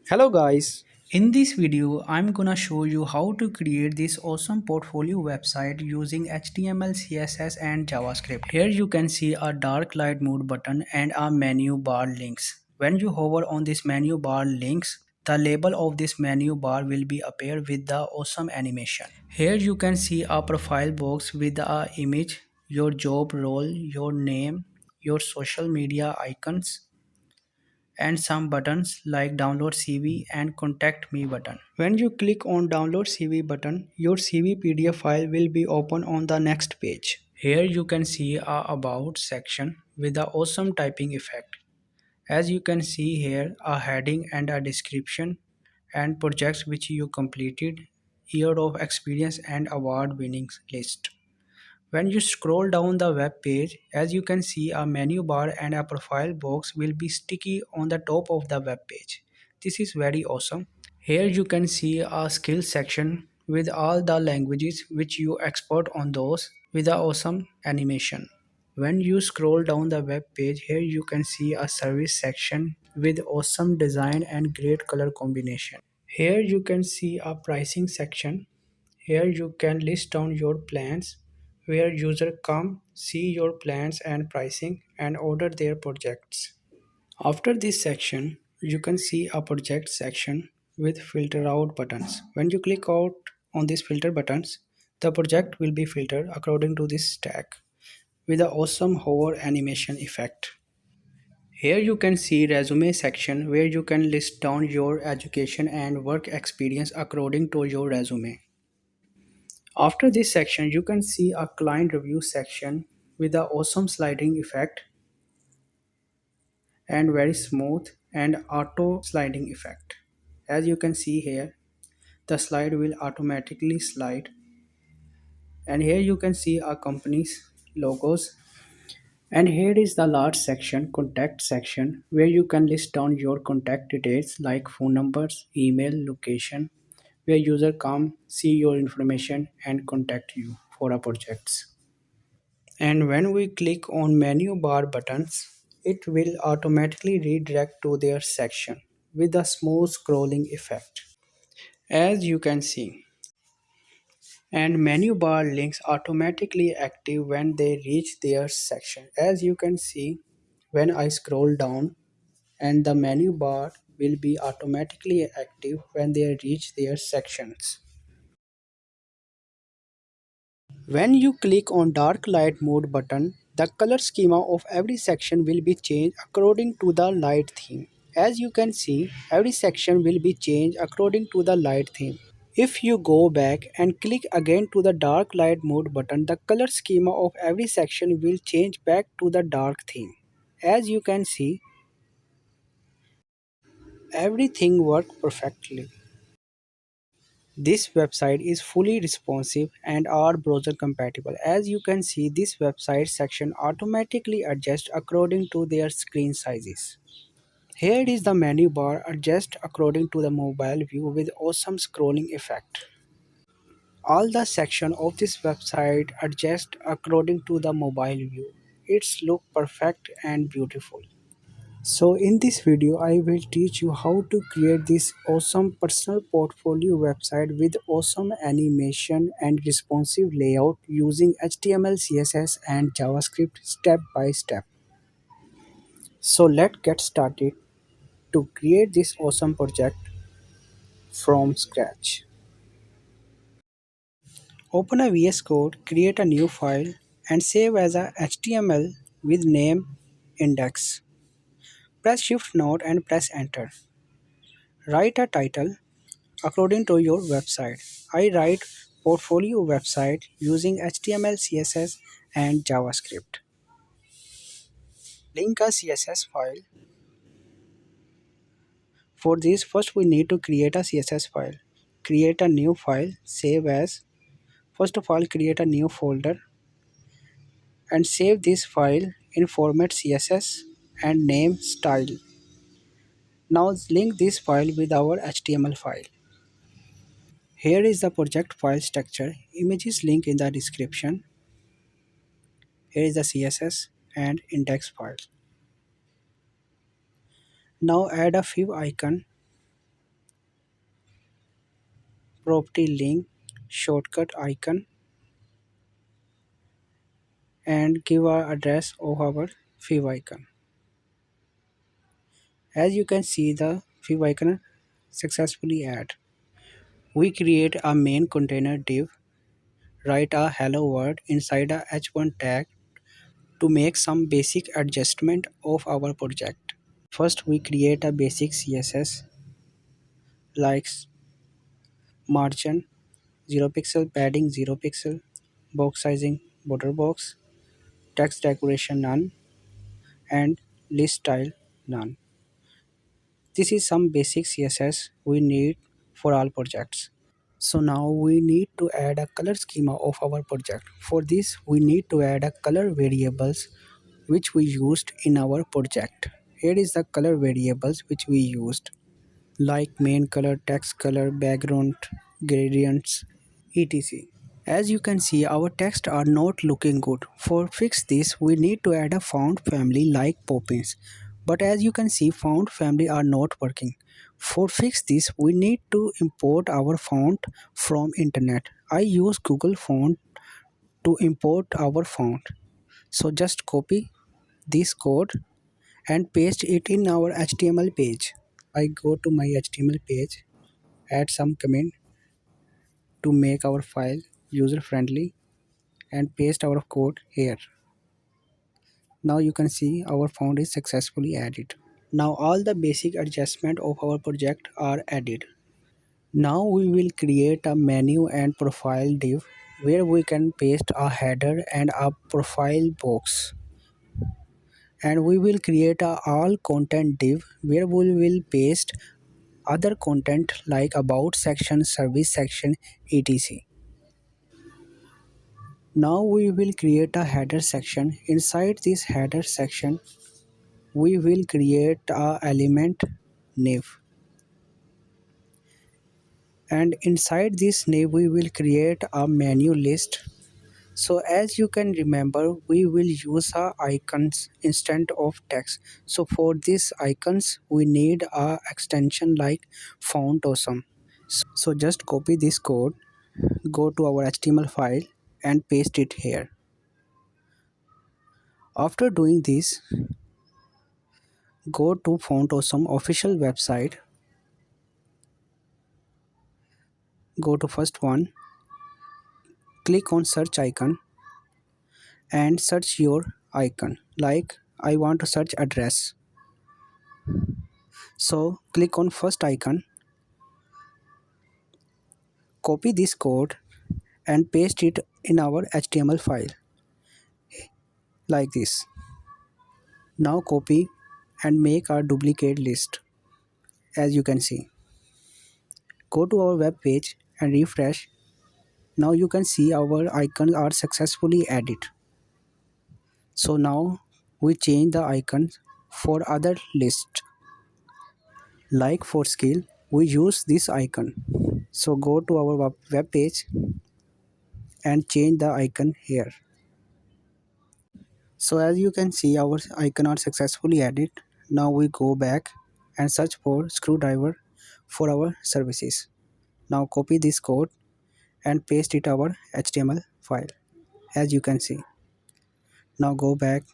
Hello guys, in this video I'm gonna show you how to create this awesome portfolio website using HTML, CSS and JavaScript. Here you can see a dark light mode button and a menu bar links. When you hover on this menu bar links, the label of this menu bar will be appear with the awesome animation. Here you can see a profile box with a image, your job role, your name, your social media icons and some buttons like download CV and contact me button. When you click on download CV button, your CV PDF file will be open on the next page. Here you can see a about section with the awesome typing effect. As you can see here, a heading and a description and projects which you completed, year of experience and award winnings list. When you scroll down the web page, as you can see, a menu bar and a profile box will be sticky on the top of the web page. This is very awesome. Here you can see a skills section with all the languages which you export on those with a awesome animation. When you scroll down the web page, here you can see a service section with awesome design and great color combination. Here you can see a pricing section. Here you can list down your plans where user come see your plans and pricing and order their projects. After this section, you can see a project section with filter out buttons. When you click out on these filter buttons, the project will be filtered according to this stack with an awesome hover animation effect. Here you can see resume section where you can list down your education and work experience according to your resume. After this section, you can see a client review section with an awesome sliding effect and very smooth and auto sliding effect. As you can see here, the slide will automatically slide, and here you can see our company's logos. And here is the last section, contact section, where you can list down your contact details like phone numbers, email, location, where user come see your information and contact you for our projects. And when we click on menu bar buttons, it will automatically redirect to their section with a smooth scrolling effect. As you can see, and menu bar links automatically active when they reach their section. As you can see, when I scroll down and the menu bar will be automatically active when they reach their sections. When you click on dark light mode button, the color schema of every section will be changed according to the light theme. As you can see, every section will be changed according to the light theme. If you go back and click again to the dark light mode button, the color schema of every section will change back to the dark theme. As you can see, everything worked perfectly. This website is fully responsive and are browser compatible. As you can see, this website section automatically adjusts according to their screen sizes. Here is the menu bar adjust according to the mobile view with awesome scrolling effect. All the section of this website adjust according to the mobile view. It's look perfect and beautiful. So in this video, I will teach you how to create this awesome personal portfolio website with awesome animation and responsive layout using HTML, CSS and JavaScript step by step. So let's get started to create this awesome project from scratch. Open a VS Code, create a new file and save as a HTML with name index. Press Shift Note and press enter. Write a title according to your website. I write portfolio website using HTML, CSS and JavaScript. Link a CSS file. For this, first we need to create a CSS file. Create a new file, save as. First of all, create a new folder and save this file in format CSS and name style. Now link this file with our HTML file. Here is the project file structure. Images link in the description. Here is the CSS and index file. Now add a few icon property link, shortcut icon, and give our address of our Fiv icon. As you can see, the Fiv icon successfully add. We create a main container div, write a hello world inside a h1 tag to make some basic adjustment of our project. First, we create a basic CSS like margin 0 pixel, padding 0 pixel, box sizing border box, text decoration none, and list style none. This is some basic CSS we need for all projects. So now we need to add a color schema of our project. For this, we need to add a color variables which we used in our project. Here is the color variables which we used, like main color, text color, background, gradients, etc. As you can see, our text are not looking good. For fix this, we need to add a font family like Poppins. But as you can see, font family are not working. For fix this, we need to import our font from internet. I use Google font to import our font. So just copy this code and paste it in our HTML page. I go to my HTML page, add some comment to make our file user friendly, and paste our code here. Now you can see our font is successfully added. Now all the basic adjustment of our project are added. Now we will create a menu and profile div where we can paste a header and a profile box. And we will create a all content div where we will paste other content like about section, service section, etc. Now we will create a header section. Inside this header section, we will create a element nav, and inside this nav we will create a menu list. So as you can remember, we will use a icons instead of text. So for these icons we need a extension like font awesome. So just copy this code, go to our HTML file and paste it here. After doing this, go to Font Awesome official website, go to first one, click on search icon and search your icon. Like I want to search address. So click on first icon, copy this code and paste it in our HTML file like this. Now copy and make a duplicate list. As you can see, go to our web page and refresh. Now you can see our icons are successfully added. So now we change the icons for other lists. Like for skill, we use this icon. So go to our web page and change the icon here. So as you can see, our icon are successfully added. Now we go back and search for screwdriver for our services. Now copy this code and paste it our HTML file. As you can see. Now go back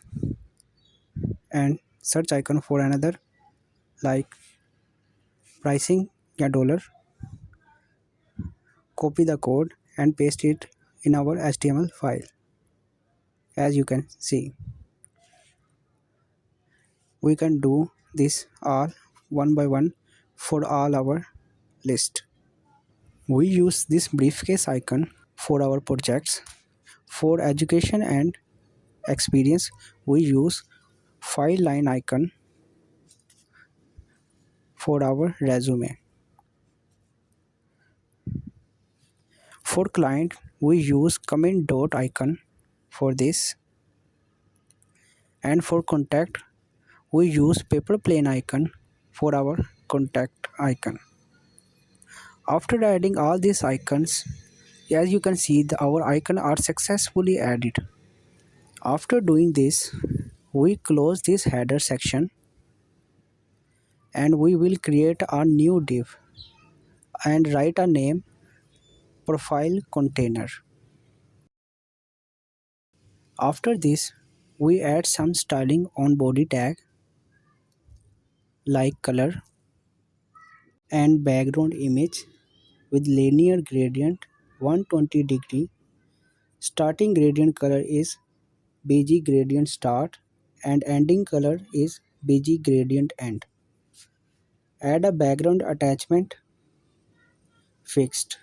and search icon for another like pricing या dollar. Copy the code and paste it in our HTML file. As you can see, we can do this all one by one for all our list. We use this briefcase icon for our projects. For education and experience, we use file line icon for our resume. For client, we use comment dot icon for this. And for contact, we use paper plane icon for our contact icon. After adding all these icons, as you can see, our icon are successfully added. After doing this, we close this header section and we will create a new div and write a name profile container. After this, we add some styling on body tag like color and background image with linear gradient 120 degree. Starting gradient color is BG gradient start and ending color is BG gradient end. Add a background attachment fixed.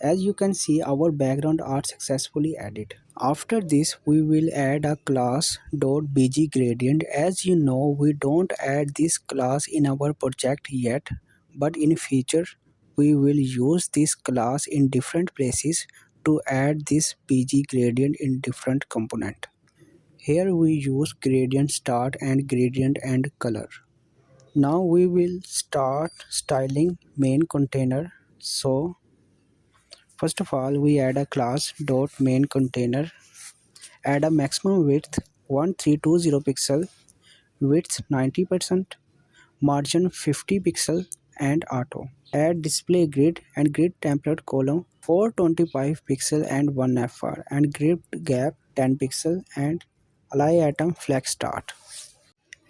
As you can see, our background are successfully added. After this, we will add a class .bg gradient. As you know, we don't add this class in our project yet, but in future we will use this class in different places to add this bg gradient in different component. Here we use gradient start and gradient end color. Now we will start styling main container. So first of all, we add a class .main container. Add a maximum width 1320 pixel, width 90%, margin 50 pixel and auto. Add display grid and grid template column 425 pixel and 1 fr and grid gap 10 pixel and align atom flex start.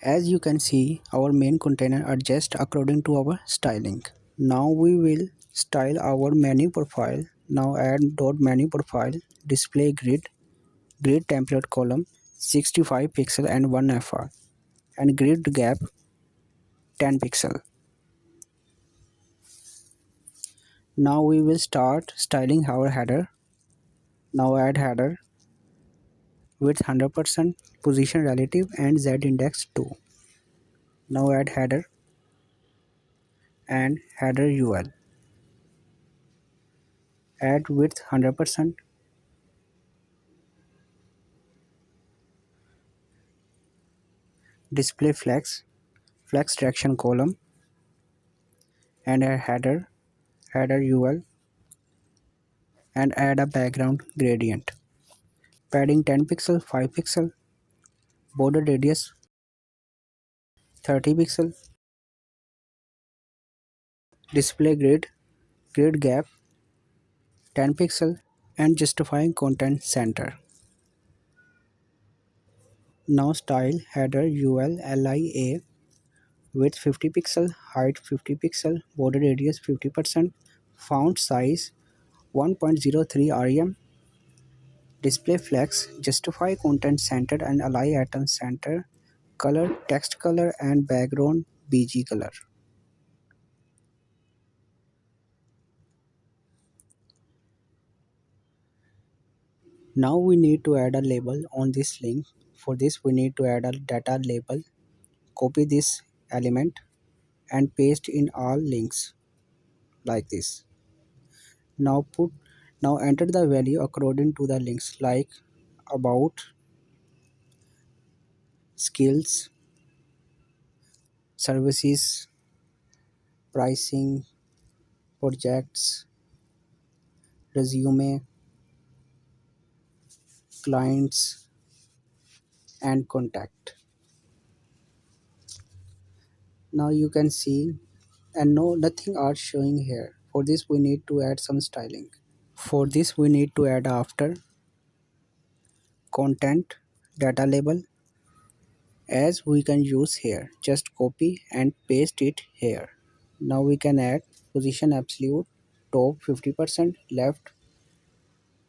As you can see, our main container adjusts according to our styling. Now we will style our menu profile. Now add .menu profile, display grid, grid template column 65 pixel and 1 fr and grid gap 10 pixel. Now we will start styling our header. Now add header width 100%, position relative and z index 2. Now add header and header UL. Add width 100%, display flex, flex direction column and a header UL and add a background gradient. Padding 10 pixel, 5 pixel, border radius 30 pixel, display grid, grid gap 10 pixel and justifying content center. Now style header UL LIA width 50 pixel, height 50 pixel, border radius 50%, font size 1.03 rem, display flex, justify content center and align atom center, color text color and background BG color. Now we need to add a label on this link. For this we need to add a data label. Copy this element and paste in all links like this. Now enter the value according to the links like about, skills, services, pricing, projects, resume, clients and contact. Now you can see and no nothing are showing here. For this we need to add some styling. For this we need to add after content data label as we can use here. Just copy and paste it here. Now we can add position absolute, top 50%, left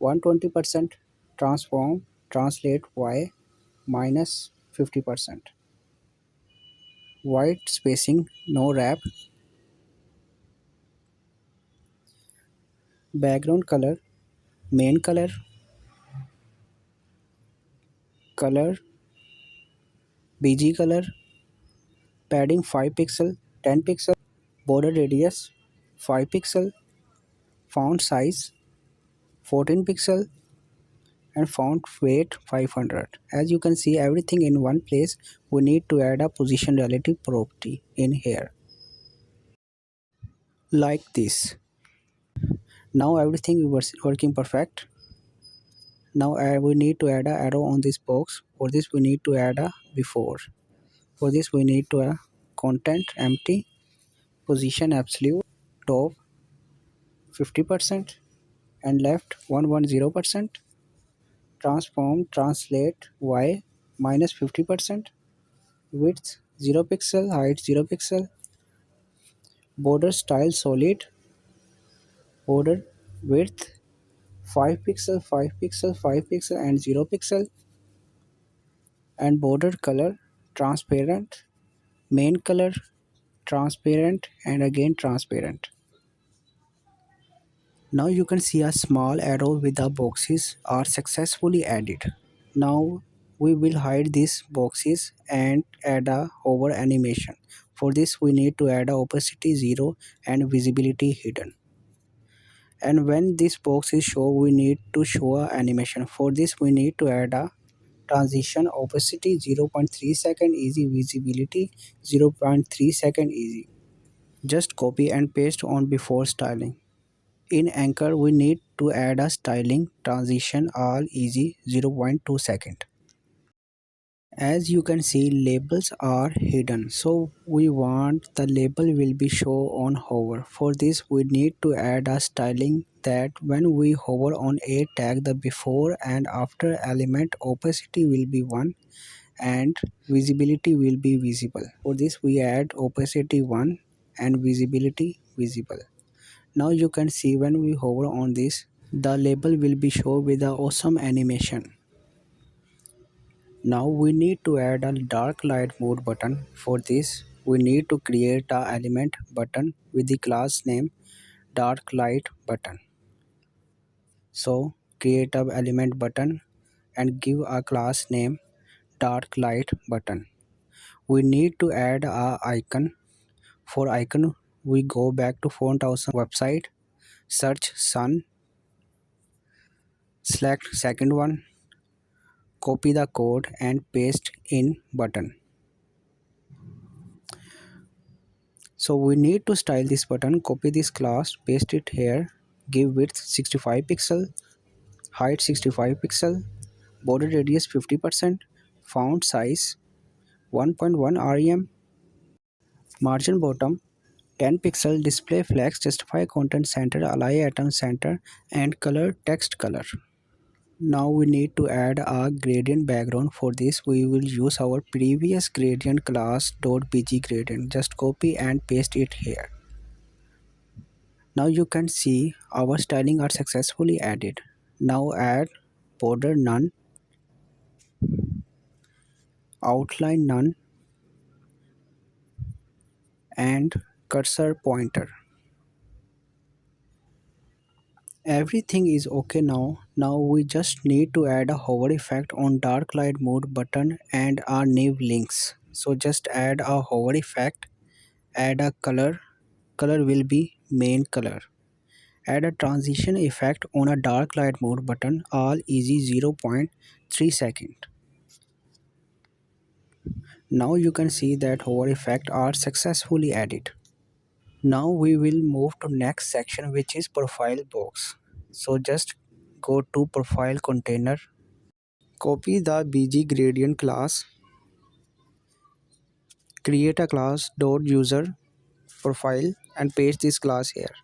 120%, transform, translate y minus 50%. White spacing, no wrap. Background color, main color, color, BG color, padding 5 pixel, 10 pixel, border radius 5 pixel, font size 14 pixel and font weight 500. As you can see everything in one place, we need to add a position relative property in here like this. Now everything is working perfect. Now we need to add a arrow on this box. For this we need to add a before. For this we need to add content empty, position absolute, top 50% and left 110%. Transform translate y minus 50%. Width 0 pixel, height 0 pixel. Border style solid. Border width 5 pixel, 5 pixel, 5 pixel and 0 pixel. And border color transparent. Main color transparent and again transparent. Now you can see a small arrow with the boxes are successfully added. Now we will hide these boxes and add a hover animation. For this we need to add a opacity 0 and visibility hidden. And when this box is shown we need to show a animation. For this we need to add a transition opacity 0.3 second easy, visibility 0.3 second easy. Just copy and paste on before styling. In Anchor, we need to add a styling transition all easy 0.2 second. As you can see, labels are hidden, so we want the label will be shown on hover. For this, we need to add a styling that when we hover on a tag, the before and after element opacity will be 1 and visibility will be visible. For this, we add opacity 1 and visibility visible. Now you can see when we hover on this, the label will be shown with the awesome animation. Now we need to add a dark light mode button. For this, we need to create a element button with the class name dark light button. So create a element button and give a class name dark light button. We need to add a icon. For icon, we go back to Font Awesome website, search sun, select second one, copy the code and paste in button. So we need to style this button. Copy this class, paste it here, give width 65 pixel, height 65 pixel, border radius 50%, font size 1.1 rem, margin bottom 10 pixel, display flex, justify content center, align item center and color text color. Now we need to add a gradient background. For this we will use our previous gradient class .bg gradient. Just copy and paste it here. Now you can see our styling are successfully added. Now add border none, outline none and cursor pointer. Everything is okay now. Now we just need to add a hover effect on dark light mode button and our nav links. So just add a hover effect, add a color will be main color. Add a transition effect on a dark light mode button, all easy 0.3 second. Now you can see that hover effect are successfully added. Now we will move to next section which is profile box. So just go to profile container, copy the bg gradient class, create a class .user profile and paste this class here.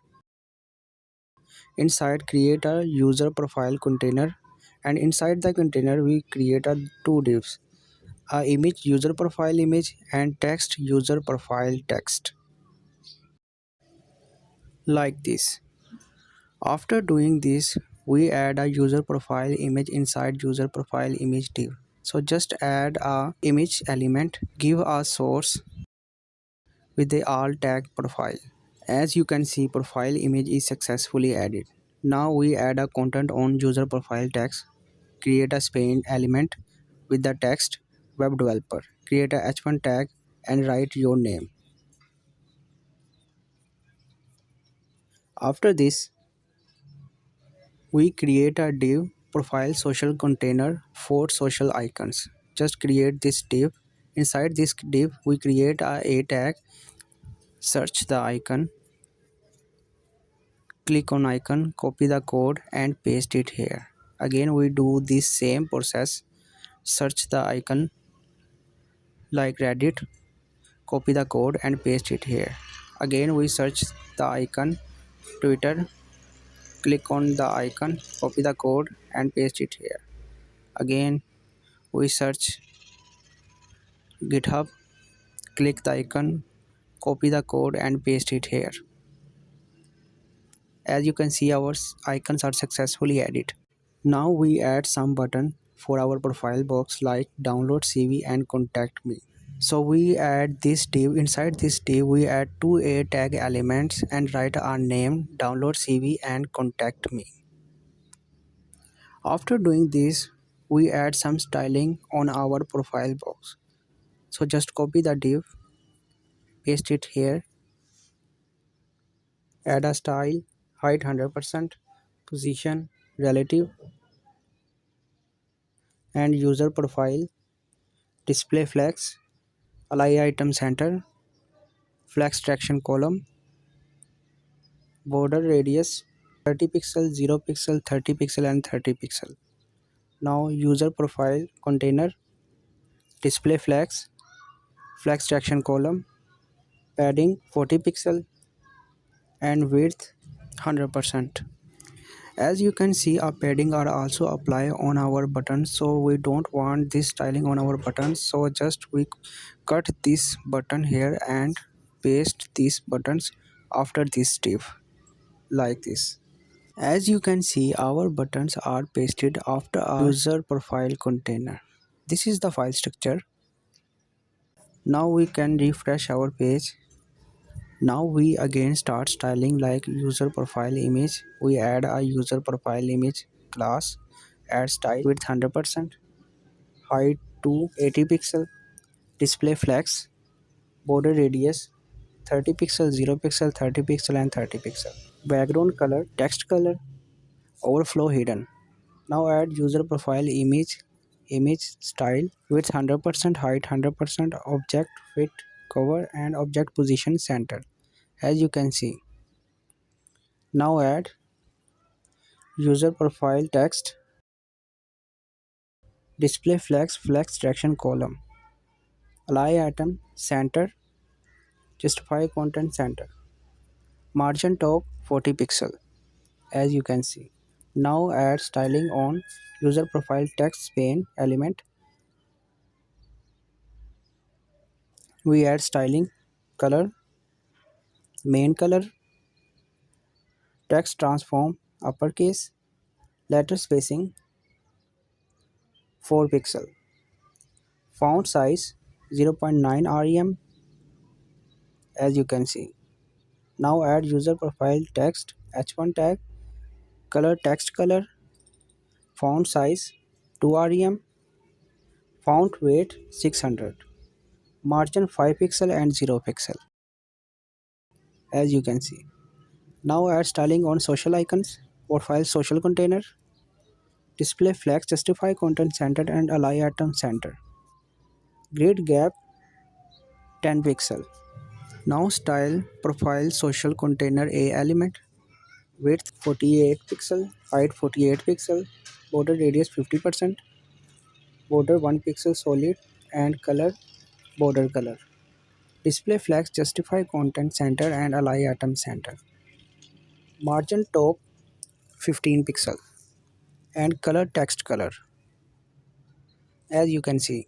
Inside create a user profile container and inside the container we create a two divs, a image user profile image and text user profile text like this. After doing this, we add a user profile image inside user profile image div. So just add a image element, give a source with the alt tag profile. As you can see, profile image is successfully added. Now we add a content on user profile text, create a span element with the text web developer, create a h1 tag and write your name. After this, we create a div profile social container for social icons. Just create this div. Inside this div, we create a tag, search the icon, click on icon, copy the code and paste it here. Again, we do this same process, search the icon like Reddit, copy the code and paste it here. Again, we search the icon, Twitter, Click on the icon, copy the code and paste it here. Again, we search GitHub, click the icon, copy the code and paste it here. As you can see, our icons are successfully added. Now we add some button for our profile box like download CV and contact me. So we add this div. Inside this div we add two a tag elements and write our name, download CV and contact me. After doing this, we add some styling on our profile box. So just copy the div, paste it here, add a style, height 100%, position, relative, and user profile, display flex, align item center, flex traction column, border radius 30 pixel, 0 pixel, 30 pixel and 30 pixel. Now user profile container, display flex, flex traction column, padding 40 pixel and width 100%. As you can see, our padding are also applied on our buttons, so we don't want this styling on our buttons, so just we cut this button here and paste these buttons after this step like this. As you can see, our buttons are pasted after our user profile container. This is the file structure. Now we can refresh our page. Now we again start styling like user profile image. We add a user profile image class, add style width 100%, height to 80 pixel, display flex, border radius 30 pixel, 0 pixel, 30 pixel and 30 pixel. Background color, text color, overflow hidden. Now add user profile image style width 100%, height 100%, object fit cover and object position center. As you can see. Now add user profile text, display flex traction column, align item center, justify content center, margin top 40 pixel. As you can see. Now add styling on user profile text pane element. We add styling, color, main color, text transform uppercase, letter spacing 4 pixel, font size 0.9 rem. As you can see. Now add user profile text h1 tag, color text color, font size 2 rem, font weight 600, margin 5 pixel and 0 pixel. As you can see. Now add styling on social icons, profile social container, display flex justify content center and align item center. Grid gap 10 pixel. Now style profile social container a element, width 48 pixel, height 48 pixel, border radius 50%, border 1 pixel solid and color border color. Display flex justify content center and align item center. Margin top 15 pixel and color text color. As you can see.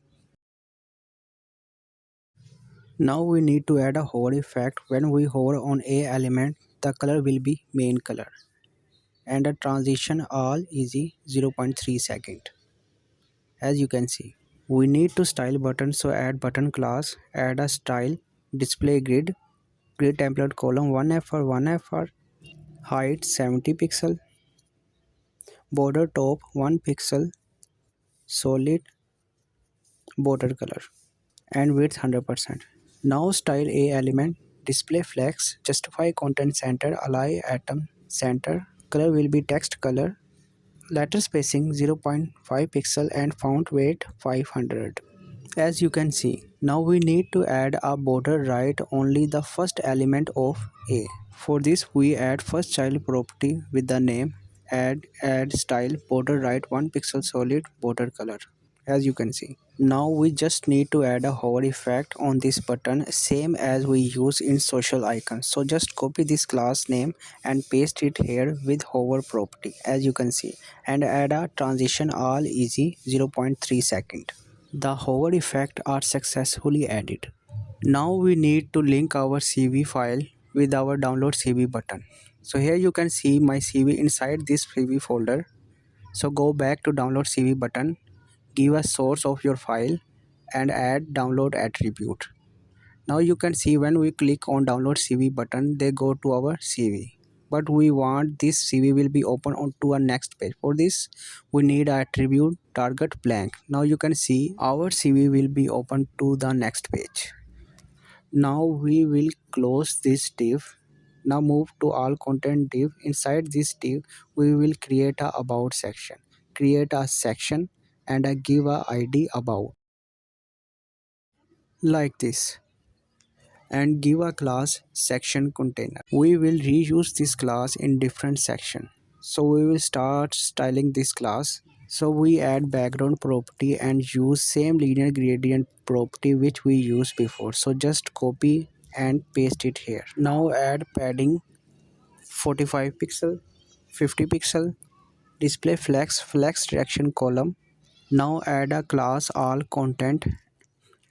Now we need to add a hover effect. When we hover on a element, the color will be main color and a transition all easy 0.3 second. As you can see, we need to style button, so add button class, add a style, display grid template column 1fr, height 70 pixel, border top 1 pixel, solid border color and width 100%. Now style a element, display flex, justify content center, align atom center, color will be text color, letter spacing 0.5 pixel and font weight 500. As you can see, now we need to add a border right only the first element of A. For this we add first child property with the name, add style border right 1 pixel solid border color. as you can see. Now we just need to add a hover effect on this button, same as we use in social icons. So just copy this class name and paste it here with hover property, as you can see, and add a transition all easy 0.3 second. The hover effect are successfully added. Now we need to link our CV file with our download CV button. So here you can see my CV inside this CV folder. So go back to download CV button, give a source of your file and add download attribute. Now you can see when we click on download CV button, they go to our CV. But we want this CV will be open onto our next page. For this, we need a attribute target blank. Now you can see our CV will be open to the next page. Now we will close this div. Now move to all content div. Inside this div, we will create a about section. Create a section and give a ID about like this, and give a class section container. We will reuse this class in different section. So we will start styling this class. So we add background property and use same linear gradient property which we used before. So just copy and paste it here. Now add padding 45 pixel, 50 pixel, display flex direction column. Now add a class all content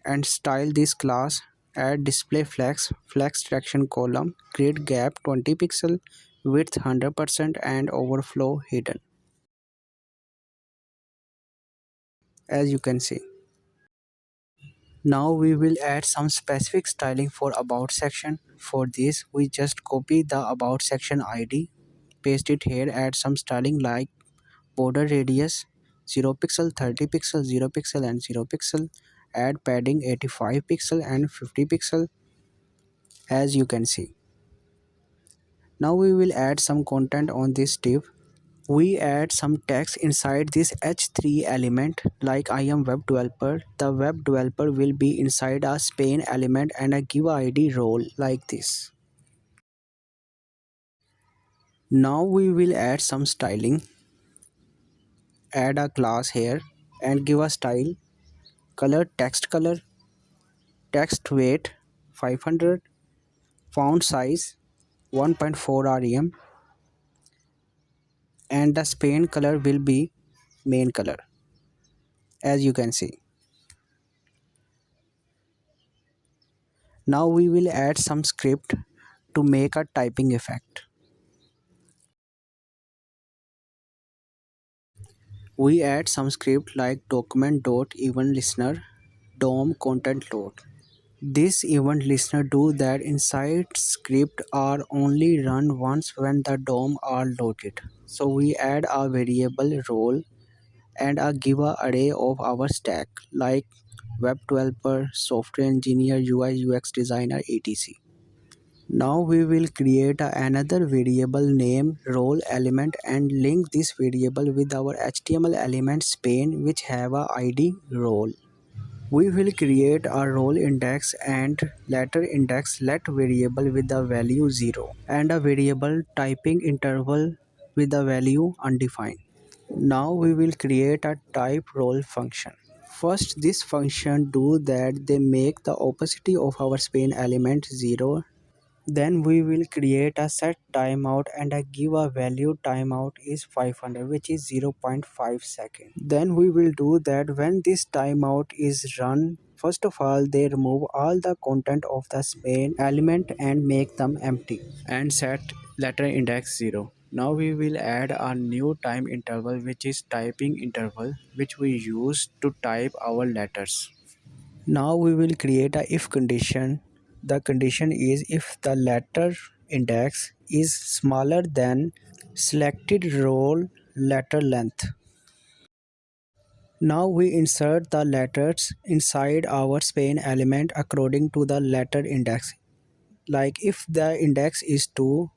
and style this class. Add display flex direction column, grid gap 20 pixel, width 100% and overflow hidden, as you can see. Now we will add some specific styling for about section. For this we just copy the about section ID, paste it here, add some styling like border radius 0 pixel, 30 pixel, 0 pixel and 0 pixel. Add padding 85 pixel and 50 pixel, as you can see. Now we will add some content on this div. We add some text inside this h3 element like I am web developer. The web developer will be inside a span element and a give ID role like this. Now we will add some styling. Add a class here and give a style. Color, text weight 500, font size 1.4 rem, and the span color will be main color, as you can see. Now we will add some script to make a typing effect. We add some script like document.eventListener DOM content load. This event listener do that inside script are only run once when the DOM are loaded. So we add a variable role and a give a array of our stack like web developer, software engineer, UI UX designer, etc. Now we will create another variable name role element and link this variable with our HTML element span which have a ID role. We will create a role index and letter index let variable with the value 0 and a variable typing interval with the value undefined. Now we will create a type role function. First this function do that they make the opacity of our span element 0. Then we will create a set timeout and a give a value timeout is 500 which is 0.5 second. Then we will do that when this timeout is run, first of all they remove all the content of the span element and make them empty and set letter index 0. Now we will add a new time interval which is typing interval which we use to type our letters. Now we will create a if condition. The condition is if the letter index is smaller than selected role letter length. Now we insert the letters inside our span element according to the letter index. Like if the index is 2,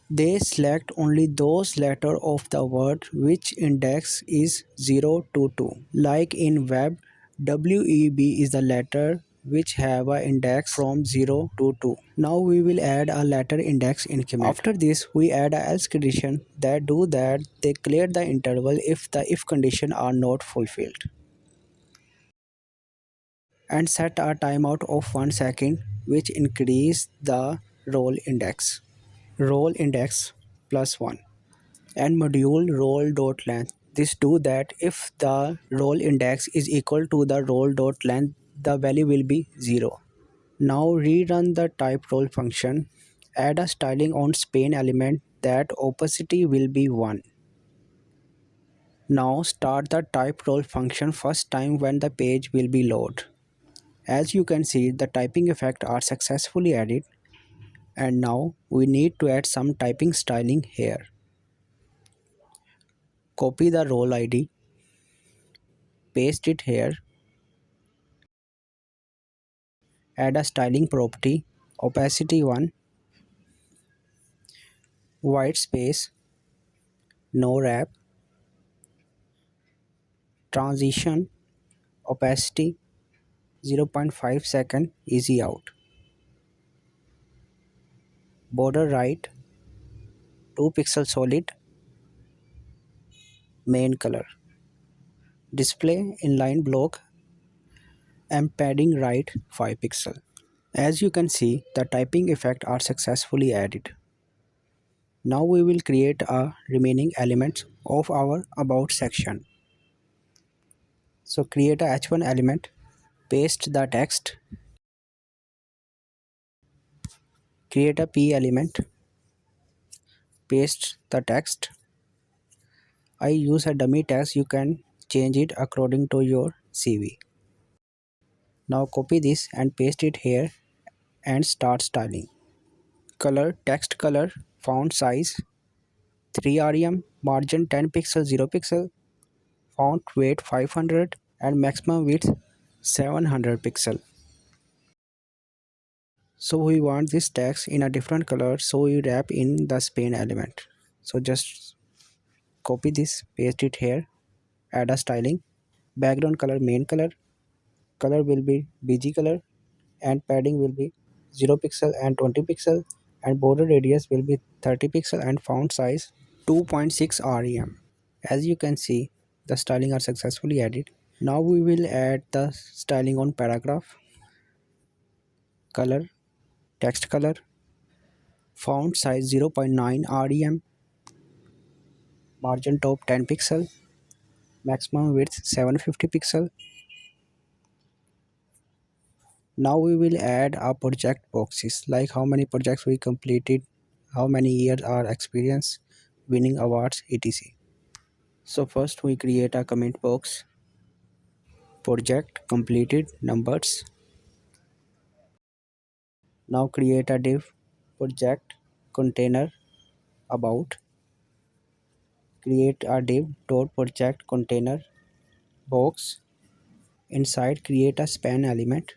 they select only those letters of the word which index is 0 to 2. Like in web, WEB is the letter which have an index from 0 to 2. Now we will add a letter index increment. After this, we add a else condition that do that they clear the interval if the if condition are not fulfilled. and set a timeout of 1 second which increase the role index. Role index plus 1 and module role dot length. This do that if the role index is equal to the role dot length, the value will be 0. Now rerun the type role function. Add a styling on span element that opacity will be 1. Now start the type role function first time when the page will be load. As you can see, the typing effects are successfully added, and now we need to add some typing styling here. Copy the role ID, paste it here, add a styling property, opacity 1, white space, no wrap, transition, opacity 0.5 second, easy out. Border right, 2 pixel solid, main color. Display inline block and padding right 5 pixel. As you can see, the typing effects are successfully added. Now we will create a remaining elements of our about section. So create a h1 element, paste the text, create a p element, paste the text. I use a dummy text, you can change it according to your CV. Now copy this and paste it here and start styling. Color, text color, font size 3 rem, margin 10 pixel 0 pixel, font weight 500 and maximum width 700 pixel. So we want this text in a different color, so we wrap in the span element. So just copy this, paste it here, add a styling, background color main color, color will be bg color and padding will be 0 pixel and 20 pixel and border radius will be 30 pixel and font size 2.6 rem. As you can see, the styling are successfully added. Now we will add the styling on paragraph, color, text color, font size 0.9 rem, margin top 10 pixel, maximum width 750 pixel. Now we will add our project boxes like how many projects we completed, how many years our experience, winning awards, etc. So first we create a comment box, project completed numbers. Now create a div, project container about, create a div dot project container box. Inside create a span element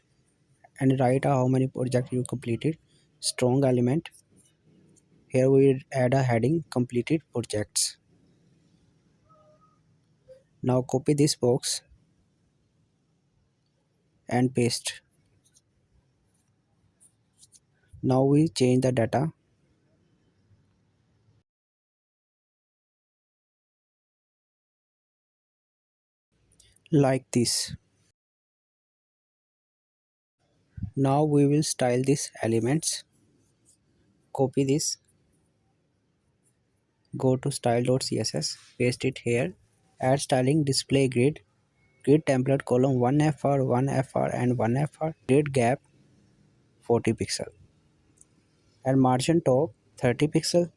and write how many projects you completed. Strong element. Here we add a heading completed projects. Now copy this box and paste. Now we change the data like this. Now we will style these elements. Copy this, go to style.css, paste it here, add styling display grid, grid template column 1fr, 1fr and 1fr, grid gap 40 pixel and margin top 30 pixel.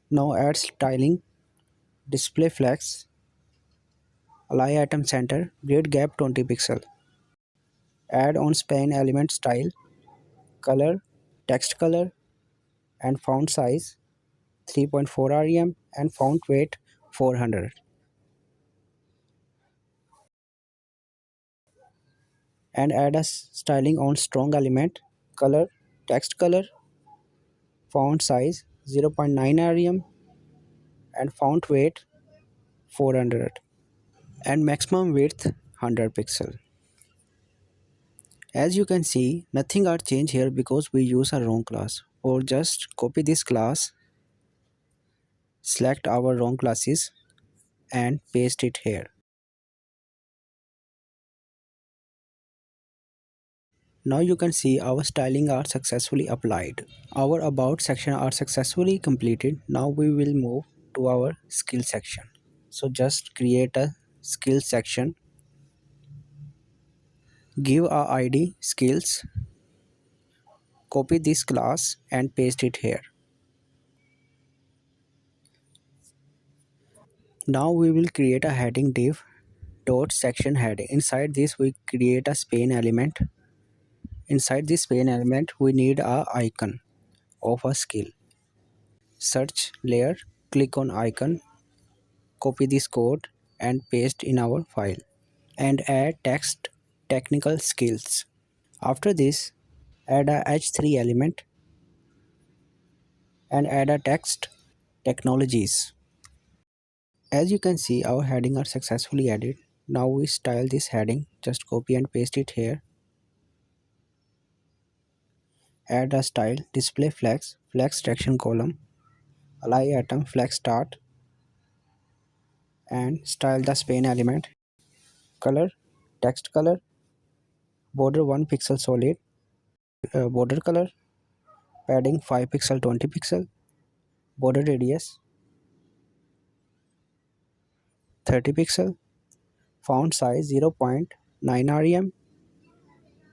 Now add styling display flex, align item center, grid gap 20 pixel. Add on span element style, color, text color and font size 3.4 rem and font weight 400. And add a styling on strong element, color, text color, font size 0.9 rem and font weight 400 and maximum width 100 pixel. As you can see, nothing are changed here because we use a wrong class. Or just copy this class, select our wrong classes and paste it here. Now you can see our styling are successfully applied. Our about section are successfully completed. Now we will move to our skill section. So just create a skill section, give a ID skills, copy this class and paste it here. Now we will create a heading div dot section heading. Inside this we create a span element. Inside this span element we need a icon of a skill. Search layer, click on icon, copy this code and paste in our file and add text technical skills. After this add a h3 element and add a text technologies. As you can see our heading are successfully added. Now we style this heading, just copy and paste it here. Add a style display flex, flex section column, align atom flex start and style the span element. Color text color, border 1 pixel solid, border color, padding 5 pixel 20 pixel, border radius 30 pixel, font size 0.9 rem,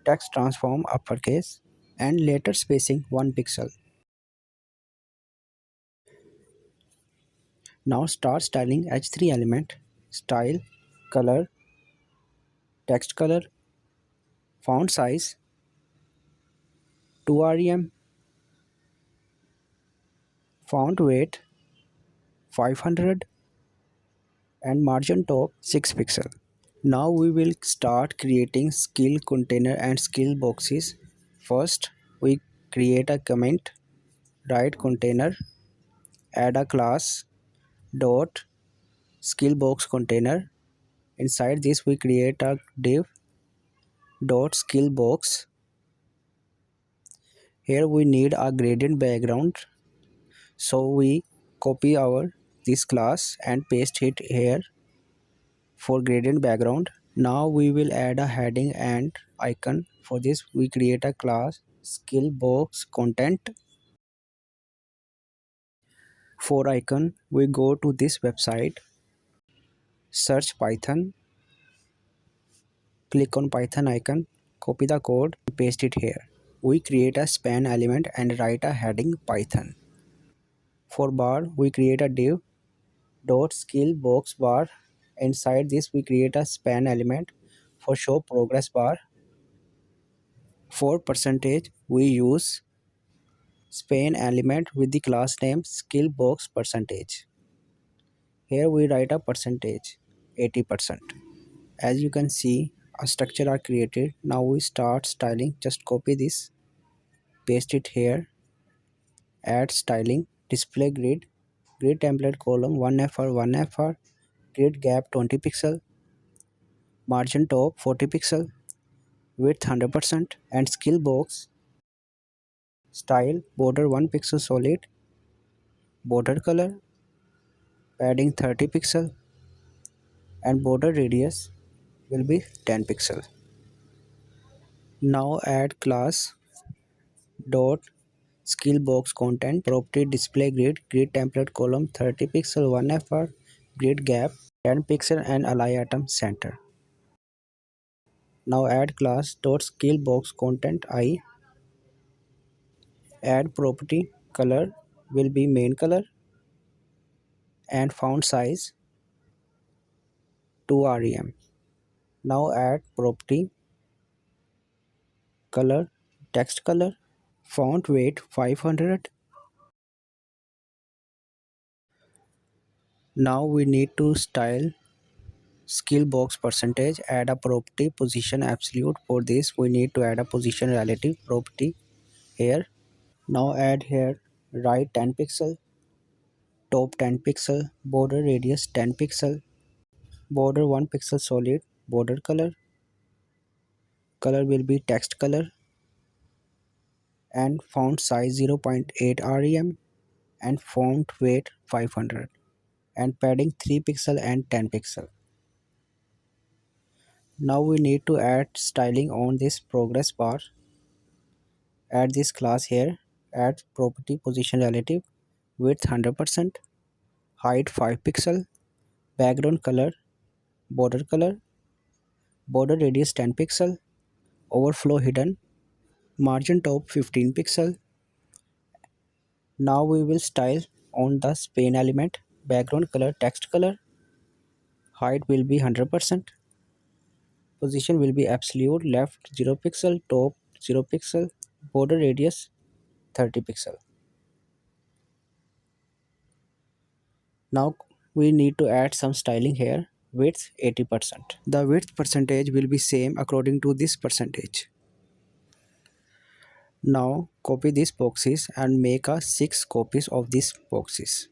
text transform uppercase and letter spacing 1 pixel. Now start styling h3 element, style, color, text color, font size 2 rem, font weight 500 and margin top 6 pixel. Now we will start creating skill container and skill boxes. First we create a comment, write container, add a class dot skill box container. Inside this we create a div dot skill box. Here we need a gradient background, so we copy our this class and paste it here for gradient background. Now we will add a heading and icon. For this we create a class skill box content. For icon we go to this website, search Python, click on Python icon, copy the code and paste it here. We create a span element and write a heading Python. For bar we create a div dot skill box bar. Inside this we create a span element for show progress bar. For percentage we use span element with the class name skill box percentage. Here we write a percentage 80%. As you can see a structure are created. Now we start styling, just copy this, paste it here, add styling, display grid, grid template column 1fr 1fr, grid gap 20 pixel, margin top 40 pixel, width 100% and skill box style border 1 pixel solid, border color padding 30 pixel and border radius will be 10 pixel. Now add class dot skill box content property display grid, grid template column 30 pixel 1fr, grid gap 10 pixel and align atom center. Now add class dot skill box content I, add property color will be main color and font size 2 rem. Now add property color text color, font weight 500. Now we need to style skill box percentage, add a property position absolute. For this we need to add a position relative property here. Now add here right 10 pixel, top 10 pixel, border radius 10 pixel, border 1 pixel solid, border color, color will be text color and font size 0.8 rem and font weight 500 and padding 3 pixel and 10 pixel. Now we need to add styling on this progress bar. Add this class here. Add property position relative, width 100%, height 5 pixel, background color, border radius 10 pixel, overflow hidden, margin top 15 pixel. Now we will style on the span element, background color, text color, height will be 100%, position will be absolute, left 0 pixel, top 0 pixel, border radius 30 pixel. Now we need to add some styling here, width 80%. The width percentage will be same according to this percentage. Now copy these boxes and make a 6 copies of these boxes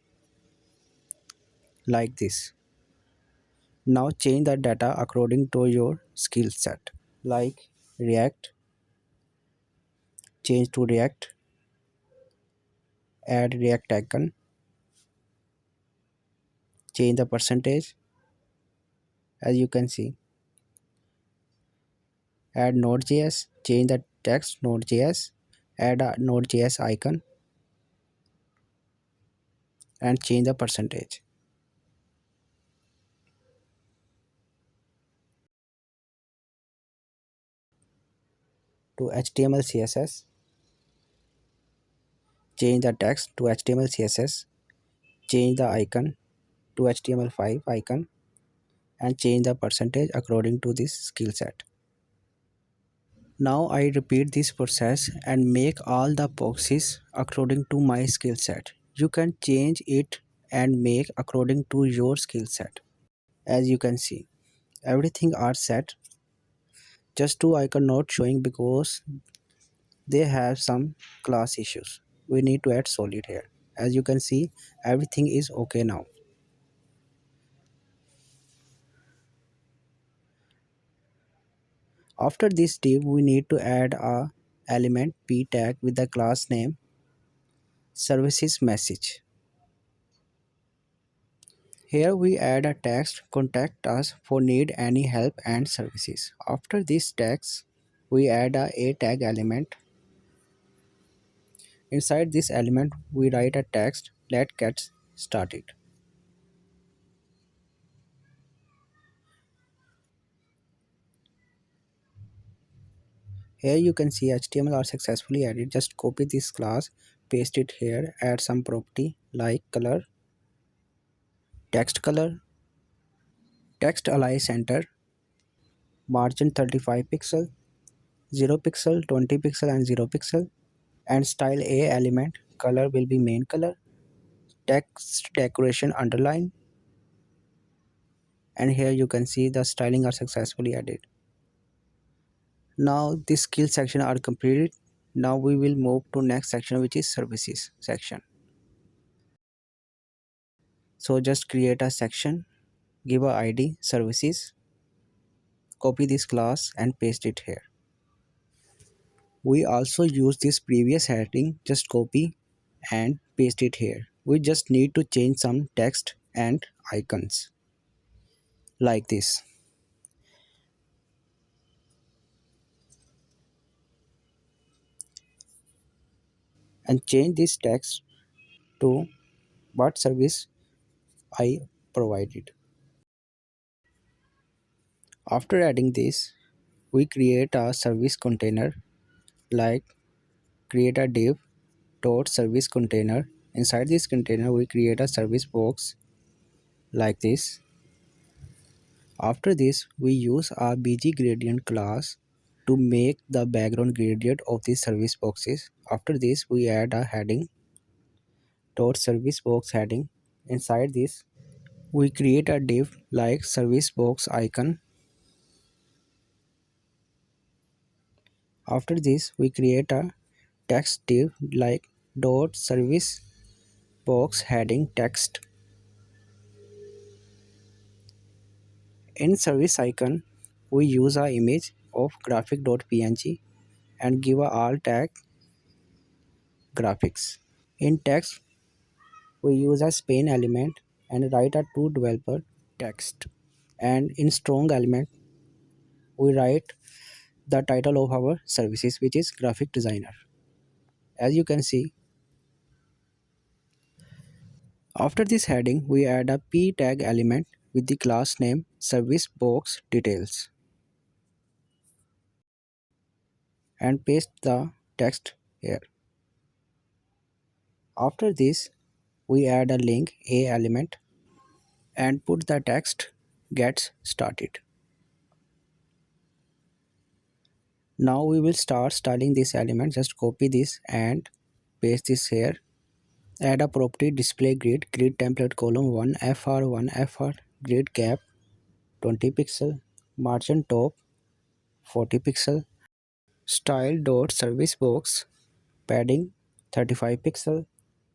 like this. Now change the data according to your skill set, like React, change to React, add React icon, change the percentage as you can see, add Node.js, change the text Node.js, add a Node.js icon and change the percentage. To HTML CSS, change the text to HTML CSS, change the icon to HTML5 icon and change the percentage according to this skill set. Now I repeat this process and make all the boxes according to my skill set. You can change it and make according to your skill set. As you can see, everything are set. Just two icon not showing because they have some class issues. We need to add solid here. As you can see, everything is okay now. After this div, we need to add a element p tag with the class name services message. Here we add a text, contact us for need any help and services. After this text, we add a tag element. Inside this element, we write a text, let's get started. Here you can see HTML are successfully added. Just copy this class, paste it here, add some property like color, text align center, margin 35 pixel, 0 pixel, 20 pixel and 0 pixel, and style a element, color will be main color, text decoration underline, and here you can see the styling are successfully added. Now this skill section are completed. Now we will move to next section, which is services section. So just create a section, give a id services, copy this class and paste it here. We also use this previous heading, just copy and paste it here. We just need to change some text and icons like this, and change this text to what service I provided. After adding this, we create a service container, like create a div dot service container. Inside this container, we create a service box like this. After this, we use our bg gradient class to make the background gradient of these service boxes. After this, we add a heading dot service box heading. Inside this, we create a div like service box icon. After this, we create a text div like dot service box heading text. In service icon, we use a image of graphic.png and give a alt tag graphics. In text, we use a span element and write a to developer text. And in strong element, we write the title of our services, which is graphic designer. as you can see. After this heading, we add a p tag element with the class name service box details and paste the text here. After this, we add a link a element and put the text gets started. Now we will start styling this element. Just copy this and paste this here. Add a property display grid template column 1 fr grid gap 20 pixel, margin top 40 pixel, style dot service box padding 35 pixel,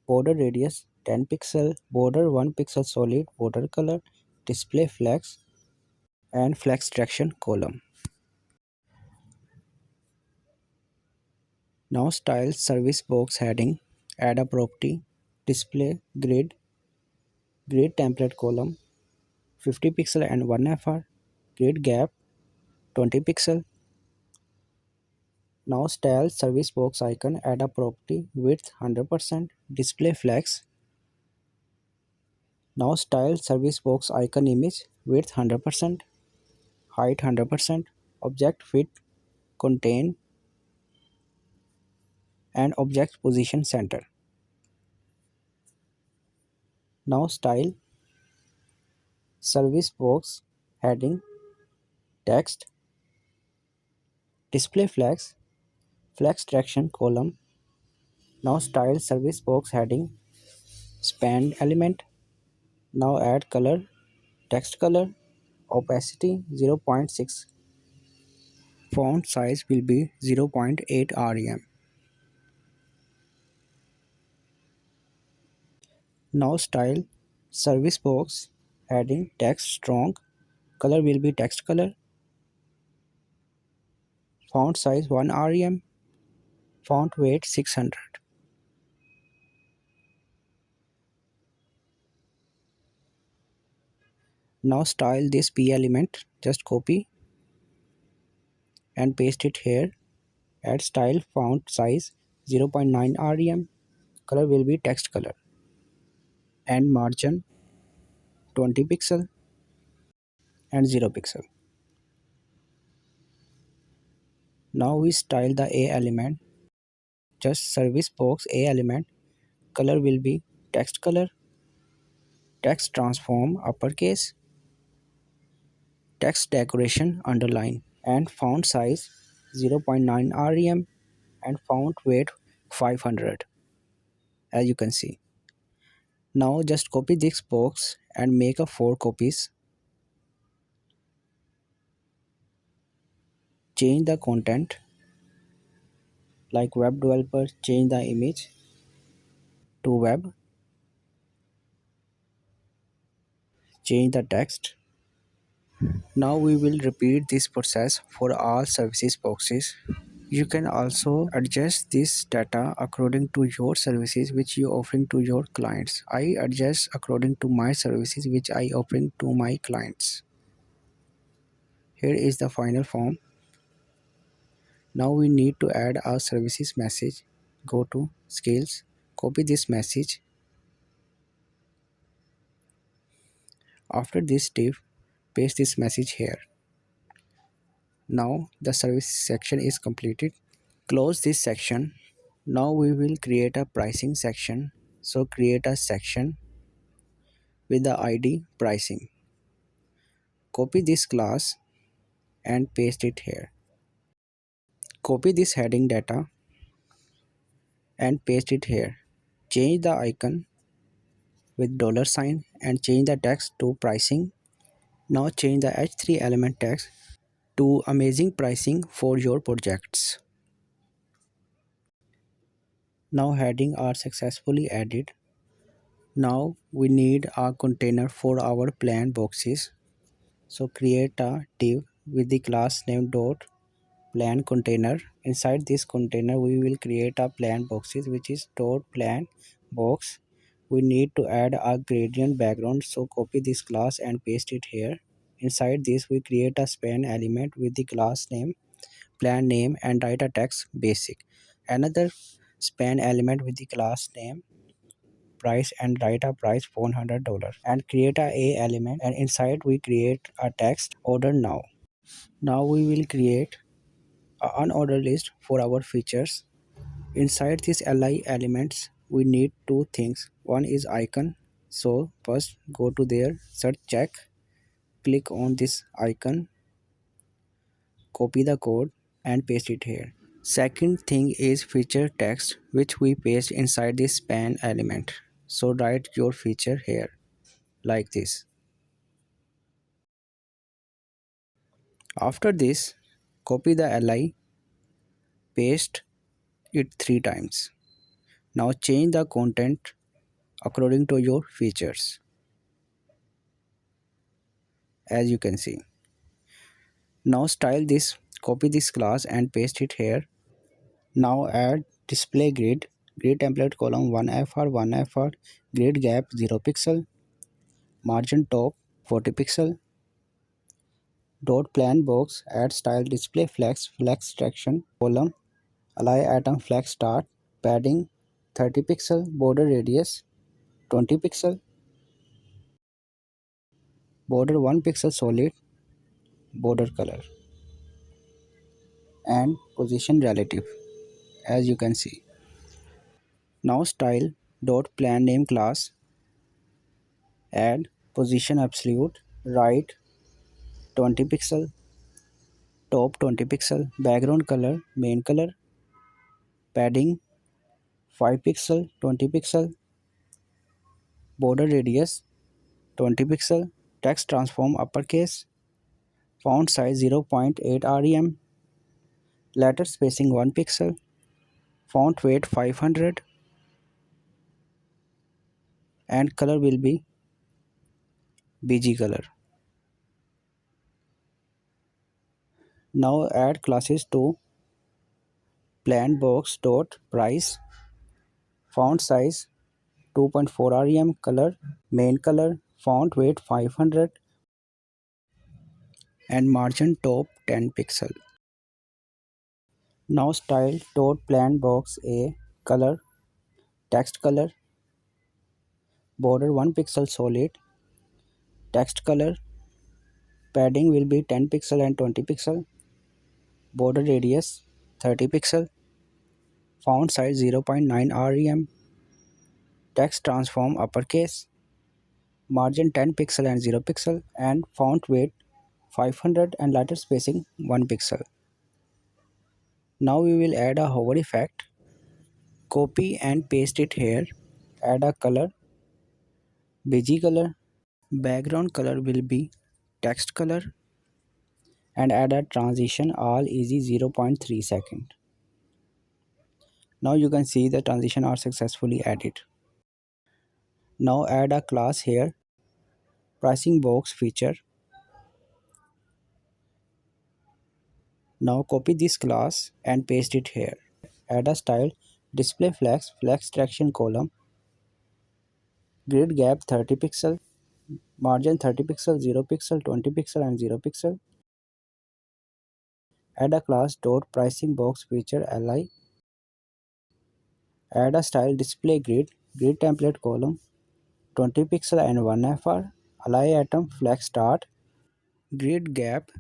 border radius 10 pixel, border 1 pixel solid, border color, display flex and flex direction column. Now style service box heading, add a property display grid template column 50 pixel and 1 fr, grid gap 20 pixel. Now style service box icon, add a property width 100%, display flex. Now style service box icon image width 100%, height 100%, object fit contain and object position center. Now style service box heading text display flex direction column. Now style service box heading span element. Now add color text color opacity 0.6, font size will be 0.8 rem. Now style service box heading text strong, color will be text color, font size 1 rem, font weight 600. Now style this p element, just copy and paste it here. Add style font size 0.9 rem, color will be text color and margin 20 pixel and 0 pixel. Now we style the a element, just service box a element, color will be text color, text transform uppercase, text decoration underline and font size 0.9 rem and font weight 500, as you can see. Now just copy this box and make a 4 copies. Change the content like web developer, change the image to web, change the text. Now we will repeat this process for all services boxes. You can also adjust this data according to your services which you offering to your clients. I adjust according to my services which I offering to my clients. Here is the final form. Now we need to add our services message. Go to skills, copy this message. After this step, paste this message here. Now the service section is completed. Close this section. Now we will create a pricing section. So create a section with the ID pricing. Copy this class and paste it here. Copy this heading data and paste it here. Change the icon with $sign and change the text to pricing. Now change the H3 element text to amazing pricing for your projects. Now heading are successfully added. Now we need a container for our plan boxes. So create a div with the class name dot plan container. Inside this container we will create a plan boxes which is dot plan box. We need to add a gradient background, so copy this class and paste it here. Inside this we create a span element with the class name, plan name and write a text basic. Another span element with the class name price and write a price $400 and create a element, and inside we create a text order now. Now we will create a unordered list for our features. Inside these li elements we need two things. One is icon. So first go to their search check, click on this icon, copy the code and paste it here. Second thing is feature text, which we paste inside this span element. So write your feature here like this. After this, copy the li, paste it 3 times. Now change the content according to your features, as you can see. Now style this, copy this class and paste it here. Now add display grid template column 1fr 1fr, grid gap 0 pixel, margin top 40 pixel, dot plan box, add style display flex traction column, align atom flex start, padding 30 pixel, border radius 20 pixel, border 1 pixel solid, border color, and position relative, as you can see. Now style dot plan name class, add position absolute, right 20 pixel, top 20 pixel, background color main color, padding 5 pixel 20 pixel, border radius 20 pixel, text transform uppercase, font size 0.8 rem, letter spacing 1 pixel, font weight 500, and color will be bg color. Now add classes to plan box dot price, font size 2.4 rem, color main color, font weight 500, and margin top 10 pixel. Now style dot plan box a, color text color, border 1 pixel solid, text color, padding will be 10 pixel and 20 pixel, border radius 30 pixel, font size 0.9 rem, text transform uppercase, margin 10 pixel and 0 pixel, and font weight 500 and letter spacing 1 pixel. Now we will add a hover effect, copy and paste it here, add a color bg color, background color will be text color, and add a transition all easy 0.3 second. Now you can see the transition are successfully added. Now add a class here, pricing box feature. Now copy this class and paste it here. Add a style display flex traction column, grid gap 30 pixel, margin 30 pixel, 0 pixel, 20 pixel and 0 pixel. Add a class dot pricing box feature li. Add a style display grid template column 20 pixel and 1fr, align atom flex start, grid gap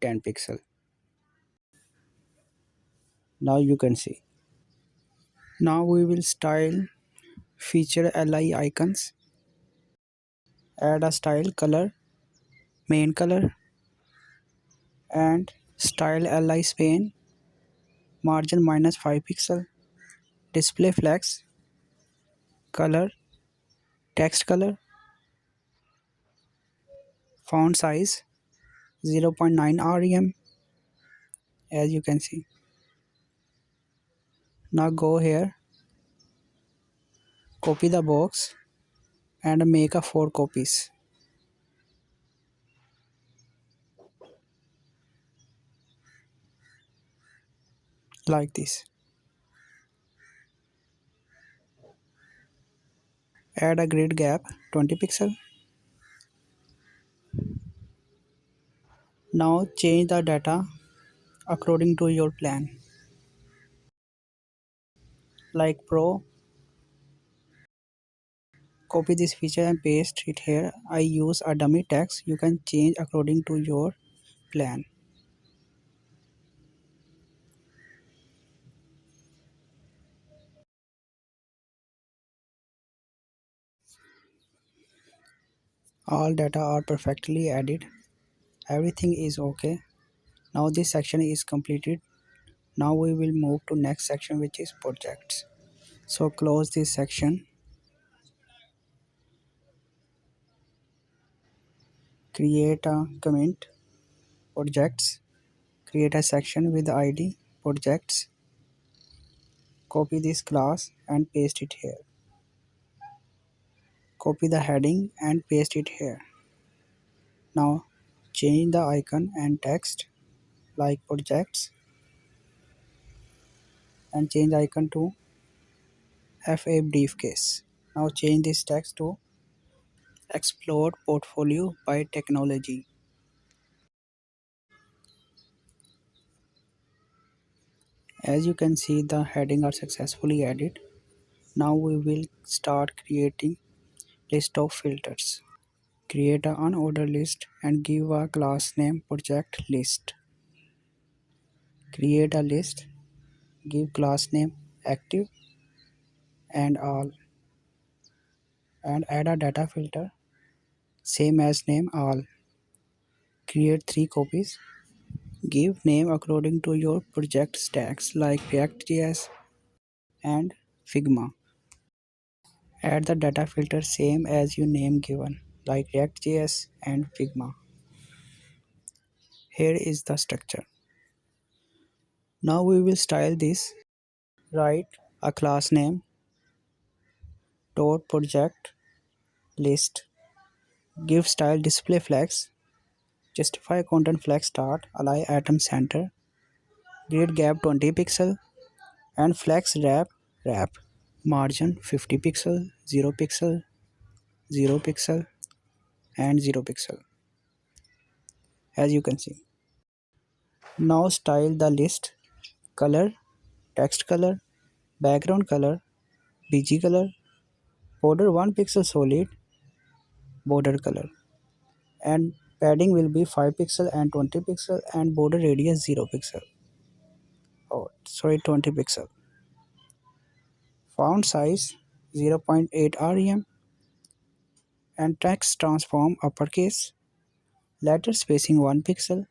10 pixel. Now you can see. Now we will style feature li icons. Add a style color main color and style li span, margin -5 pixel, display flex, color text color, font size 0.9 rem, as you can see. Now go here, copy the box and make a 4 copies like this. Add a grid gap 20 pixel. Now change the data according to your plan like Pro. Copy this feature and paste it here. I use a dummy text. You can change according to your plan. All data are perfectly added. Everything is okay. Now this section is completed. Now we will move to next section, which is projects. So close this section. Create a comment. Projects. Create a section with the ID projects. Copy this class and paste it here. Copy the heading and paste it here. Now change the icon and text like projects and change icon to FA briefcase. Now change this text to explore portfolio by technology. As you can see, the heading are successfully added. Now we will start creating list of filters. Create an unordered list and give a class name project list. Create a list, give class name active and all, and add a data filter same as name all. Create 3 copies. Give name according to your project stacks like React.js and Figma. Add the data filter same as your name given like React.js and Figma. Here is the structure. Now we will style this. Write a class name dot project list. Give style display flex. Justify content flex start. Align item center. Grid gap 20 pixel and flex wrap. Margin 50 pixel, 0 pixel, 0 pixel and 0 pixel, as you can see. Now style the list. Color, text color, background color, bg color, border 1 pixel solid, border color, and padding will be 5 pixel and 20 pixel and border radius 0 pixel. Oh, sorry, 20 pixel. Font size 0.8 rem and text transform uppercase. Letter spacing 1 pixel.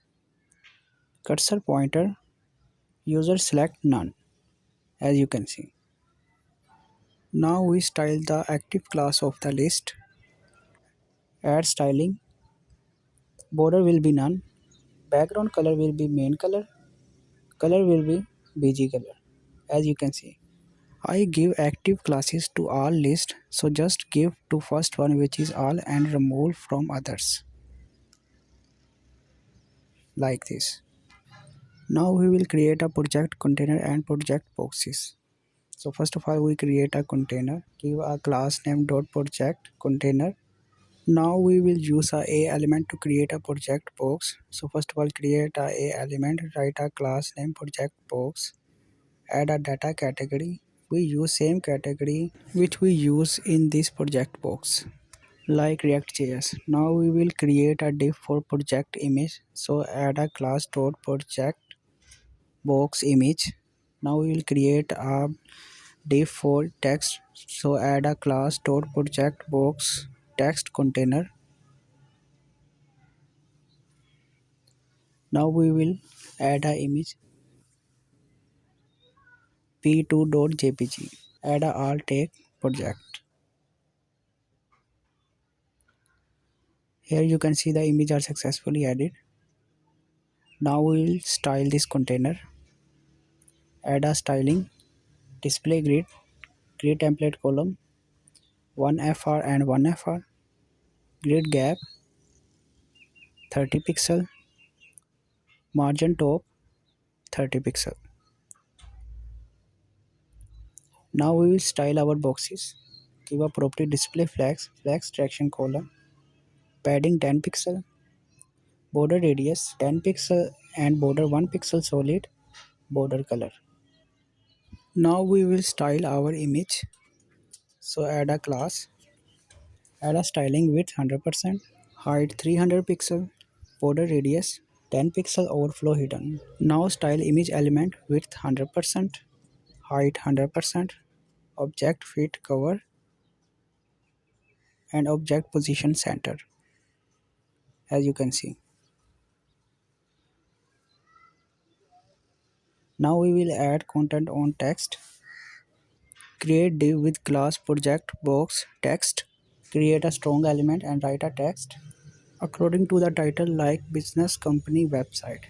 Cursor pointer. User select none, as you can see. Now we style the active class of the list. Add styling. Border will be none. Background color will be main color. Color will be bg color, as you can see. I give active classes to all list, so just give to first one, which is all, and remove from others like this. Now we will create a project container and project boxes. So first of all, we create a container. Give a class name dot project container. Now we will use a element to create a project box. So first of all, create a element. Write a class name project box. Add a data category. We use same category which we use in this project box like React.js. Now we will create a div for project image. So add a class dot project box image. Now we will create a div for text. So add a class dot project box text container. Now we will add a image p2.jpg. Add a alt tag project. Here you can see the image are successfully added. Now we will style this container. Add a styling, display grid template column, 1fr and 1fr, grid gap 30 pixel, margin top 30 pixel. Now we will style our boxes. Give a property display flex traction column, padding 10 pixel, border radius 10 pixel and border 1 pixel solid, border color. Now we will style our image. So add a class, add a styling width 100%, height 300 pixel, border radius 10 pixel overflow hidden. Now style image element width 100%, height 100%, object fit cover and object position center, as you can see. Now we will add content on text. Create div with class project box text. Create a strong element and write a text according to the title like business company website.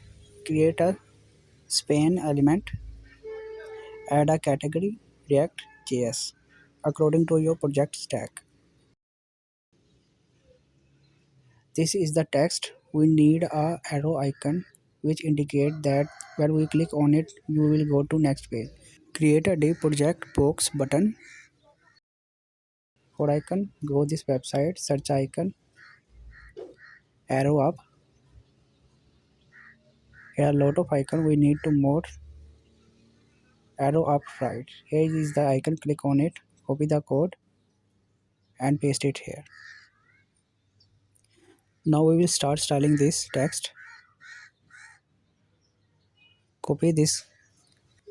Create a span element. Add a category React JS according to your project stack. This is the text. We need a arrow icon which indicate that when we click on it you will go to next page. Create a div project box button. For icon, go this website, search icon, arrow up. Here are a lot of icon, we need to more arrow up right. Here is the icon, click on it, copy the code and paste it here. Now we will start styling this text. Copy this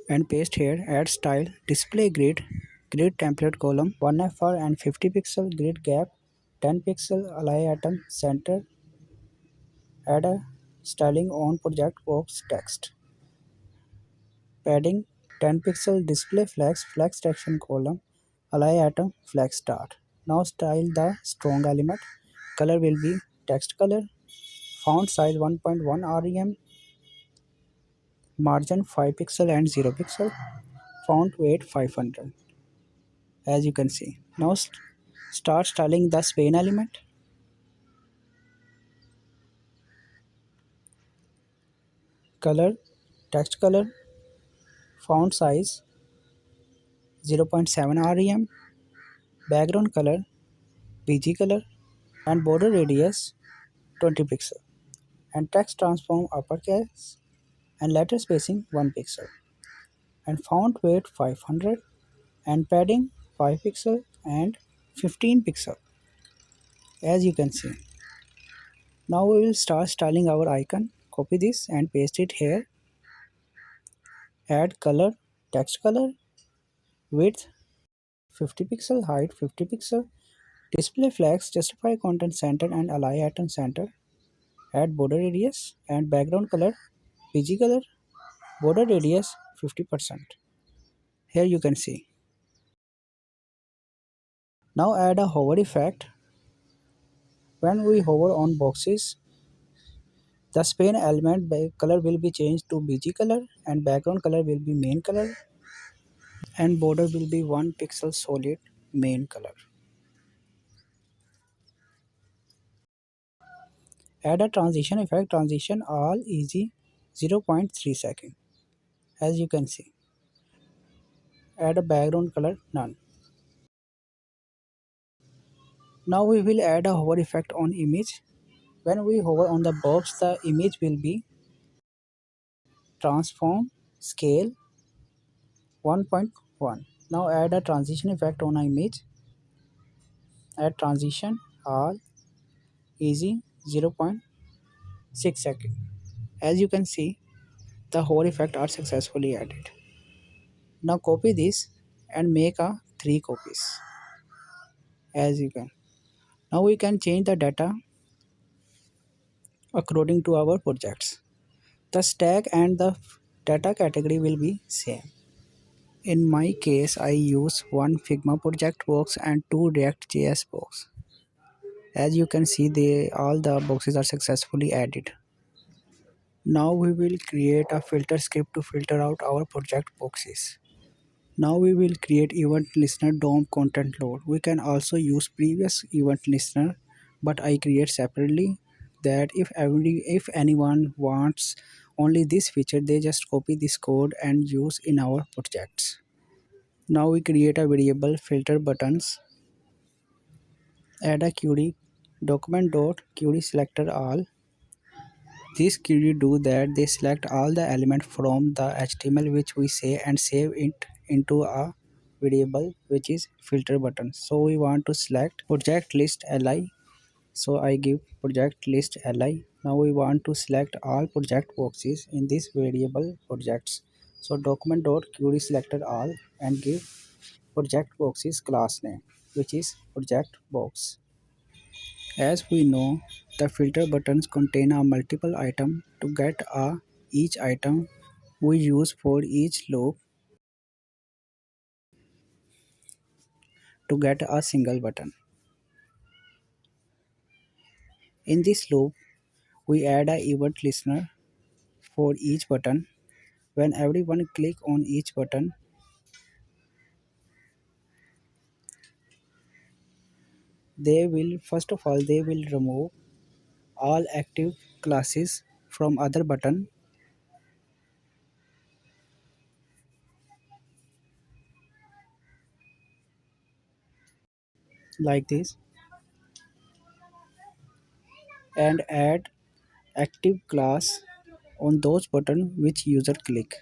and paste here, add style, display grid, grid template column, 1FR and 50 pixel grid gap, 10 pixel align atom center, add a styling on project box text. Padding 10 pixel display flex section column, align atom flex start. Now style the strong element. Color will be text color, font size 1.1 rem, margin 5 pixel and 0 pixel, font weight 500, as you can see. Now start styling the span element. Color, text color, font size 0.7 rem, background color BG color and border radius 20 pixel and text transform uppercase and letter spacing 1 pixel and font weight 500 and padding 5 pixel and 15 pixel, as you can see. Now we will start styling our icon. Copy this and paste it here. Add color, text color, width 50 pixel, height 50 pixel, display flags, justify content center and align atom center. Add border radius and background color PG color, border radius 50%. Here you can see. Now add a hover effect. When we hover on boxes, the span element color will be changed to BG color and background color will be main color and border will be 1 pixel solid main color. Add a transition effect, transition all easy 0.3 second, as you can see. Add a background color none. Now we will add a hover effect on image. When we hover on the box, the image will be transform scale 1.1. Now add a transition effect on an image. Add transition all easy 0.6 second. As you can see, the hover effect are successfully added. Now copy this and make a 3 copies, as you can. Now we can change the data according to our projects. The stack and the data category will be same. In my case, I use one Figma project box and two React.js box. As you can see, all the boxes are successfully added. Now we will create a filter script to filter out our project boxes. Now we will create event listener DOM content load. We can also use previous event listener, but I create separately that if anyone wants only this feature, they just copy this code and use in our projects. Now we create a variable filter buttons. Add a query document dot query selector all. This query do that they select all the element from the HTML which we say and save it into a variable which is filter button. So we want to select project list li. So I give project list li. Now we want to select all project boxes in this variable projects. So document.query selected all and give project boxes class name which is project box. As we know, the filter buttons contain a multiple item. To get a each item, we use for each loop to get a single button. In this loop, we add a event listener for each button. When everyone click on each button, they will first of all they will remove all active classes from other button like this and add active class on those button which user click.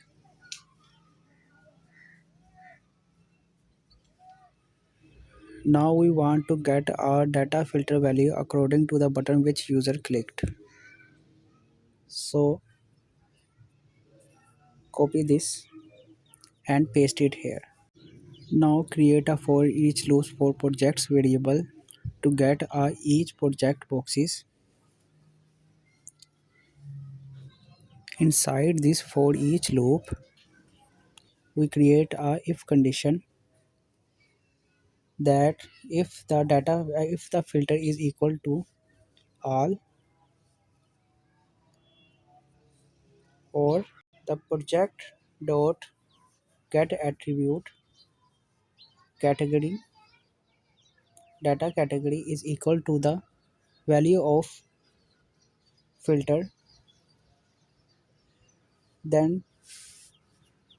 Now we want to get our data filter value according to the button which user clicked. So copy this and paste it here. Now create a for each loop for projects variable to get each project boxes. Inside this for each loop, we create a if condition that if the filter is equal to all or the project dot get attribute category data category is equal to the value of filter, then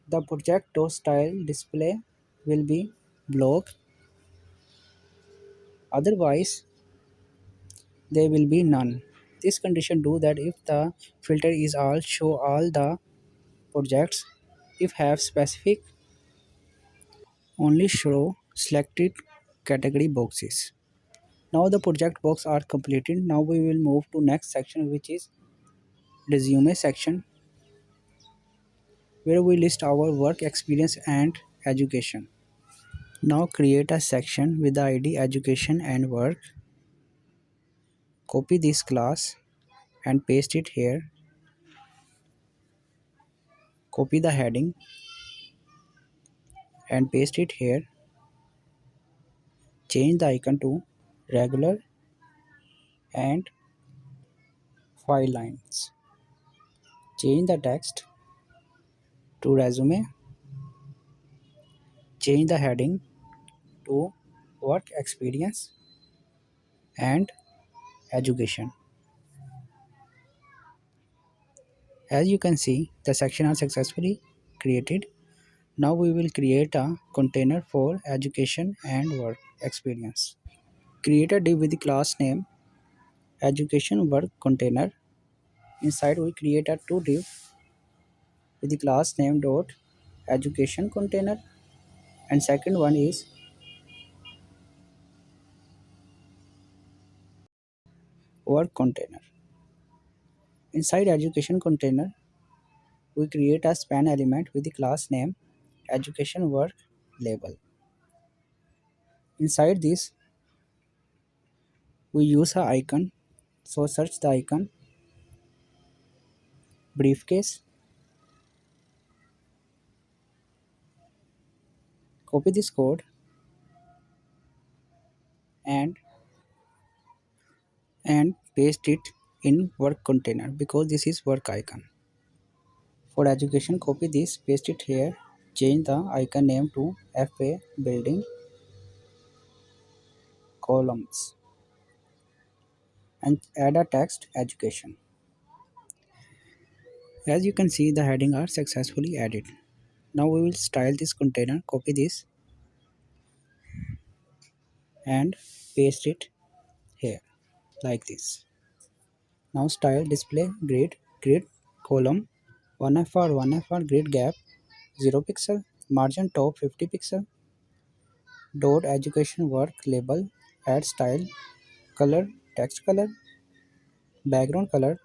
the project style display will be block, otherwise there will be none. This condition do that if the filter is all show all the projects, if have specific only show selected category boxes. Now the project box are completed. Now we will move to next section which is resume section, where we list our work experience and education. Now create a section with the ID education and work. Copy this class and paste it here. Copy the heading and paste it here. Change the icon to regular and 5 lines. Change the text to resume. Change the heading to work experience and education. As you can see, the section are successfully created. Now we will create a container for education and work experience. Create a div with the class name education work container. Inside we create a two div with the class name dot education container, and second one is work container. Inside education container we create a span element with the class name education work label. Inside this we use a icon, so search the icon briefcase, copy this code and paste it in work container because this is work icon. For education, copy this, paste it here, change the icon name to FA building columns and add a text education. As you can see, the heading are successfully added. Now we will style this container, copy this and paste it here like this. Now style display grid column 1FR 1FR grid gap 0 pixel margin top 50 pixel, dot education work label, add style, color, text color, background color,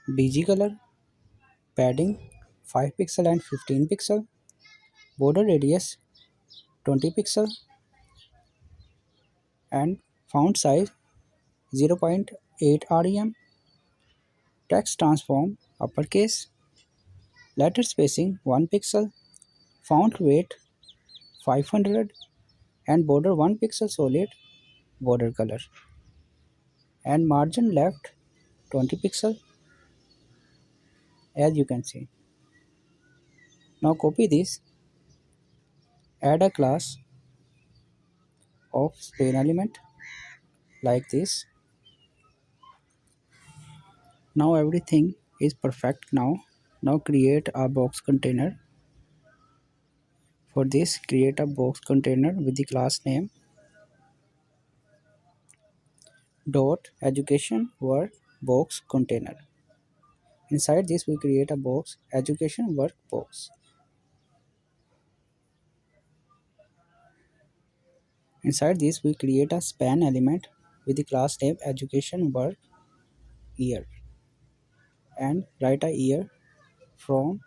bg color, padding 5 pixel and 15 pixel, border radius 20 pixel and font size 0.8 rem, text transform uppercase, letter spacing 1 pixel, font weight 500 and border 1 pixel solid border color and margin left 20 pixel as you can see. Now copy this, add a class of span element like this. Now everything is perfect now. Now create a box container. For this create a box container with the class name dot education work box container. Inside this we create a box education work box. Inside this we create a span element with the class name education work year and write a year from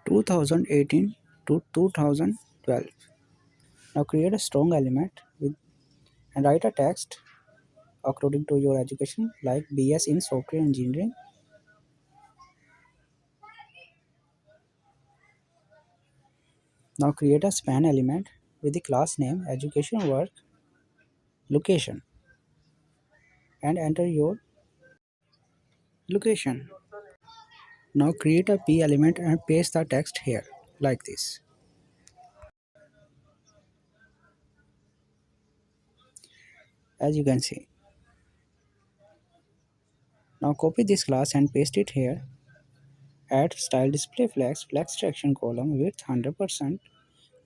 2018 to 2012. Now create a strong element with and write a text according to your education like BS in software engineering. Now create a span element with the class name education work location and enter your location. Now create a P element and paste the text here like this. As you can see. Now copy this class and paste it here. Add style display flex, flex traction column width 100%,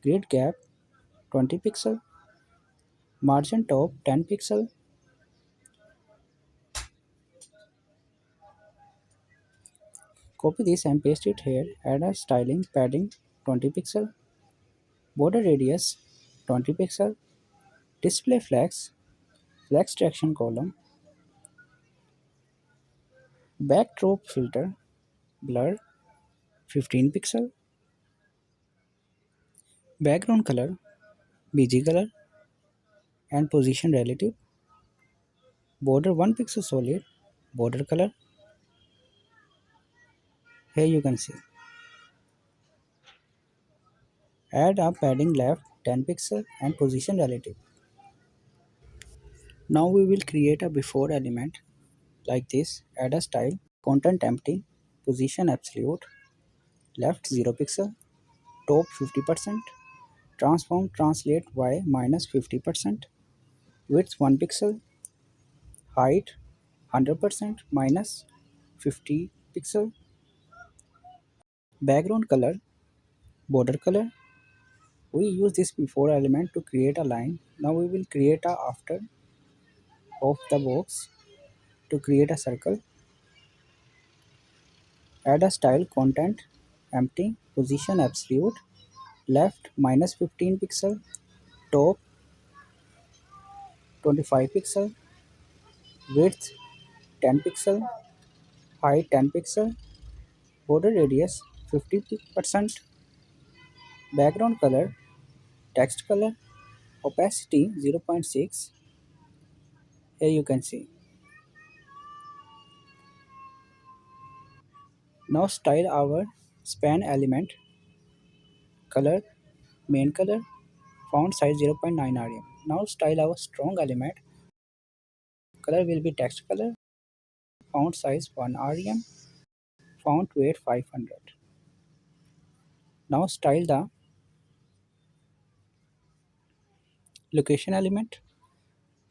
grid gap 20 pixel, margin top 10 pixel. Copy this and paste it here. Add a styling padding 20 pixel, border radius 20 pixel, display flex, flex traction column, backdrop filter, blur 15 pixel, background color, BG color and position relative, border 1 pixel solid, border color. Here you can see. Add a padding left 10 pixel and position relative. Now we will create a before element like this. Add a style, content empty, position absolute, left 0 pixel, top 50%, transform translate y minus 50%, width 1 pixel, height 100% minus 50 pixel, background color, border color. We use this before element to create a line. Now we will create a after of the box to create a circle. Add a style content empty position absolute left minus 15 pixel top 25 pixel width 10 pixel height 10 pixel border radius 50%, background color, text color, opacity 0.6. Here you can see. Now style our span element color, main color, font size 0.9 rem. Now style our strong element color will be text color, font size 1 rem, font weight 500. Now style the location element,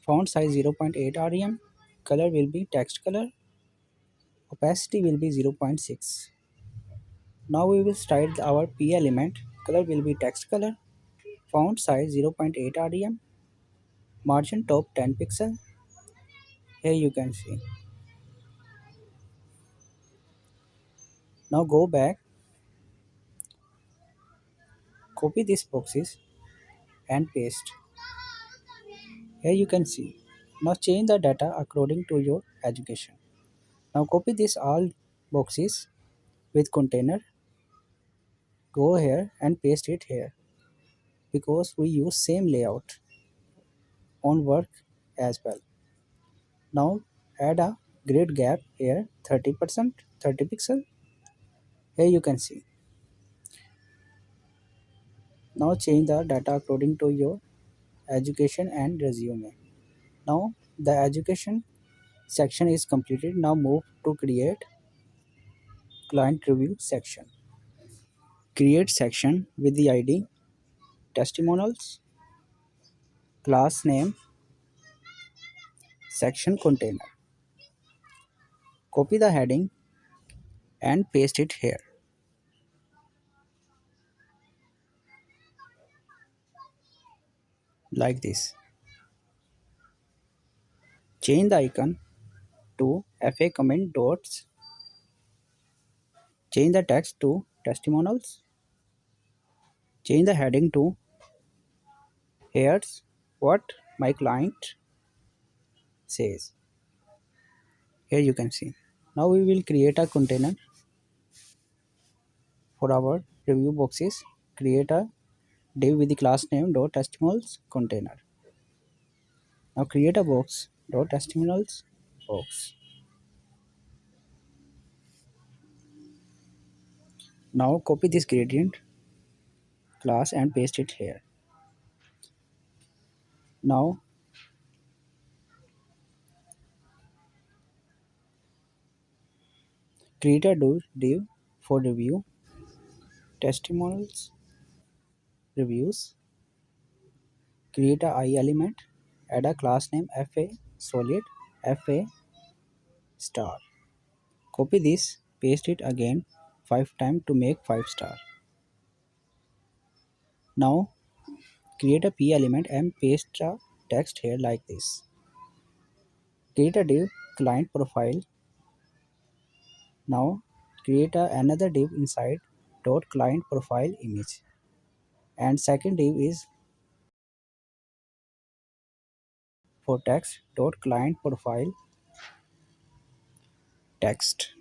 font size 0.8 rem, color will be text color, opacity will be 0.6. Now we will style our P element, color will be text color, font size 0.8 rem, margin top 10 pixel. Here you can see. Now go back Copy these boxes and paste. Here you can see. Now change the data according to your education. Now copy this all boxes with container. Go here and paste it here because we use same layout on work as well. Now add a grid gap here 30%, 30 pixel. Here you can see. Now change the data according to your education and resume. Now the education section is completed. Now move to create client review section. Create section with the ID testimonials, class name, section container. Copy the heading and paste it here like this. Change the icon to FA comment dots. Change the text to testimonials. Change the heading to here's what my client says. Here you can see. Now we will create a container for our review boxes. Create a div with the class name dot testimonials container. Now create a box dot testimonials box. Now copy this gradient class and paste it here. Now create a div for review testimonials reviews. Create a I element. Add a class name FA solid FA star. Copy this, paste it again 5 times to make 5 star. Now create a P element and paste the text here like this. Create a div client profile. Now create another div inside dot client profile image. And second div is for text dot client profile text.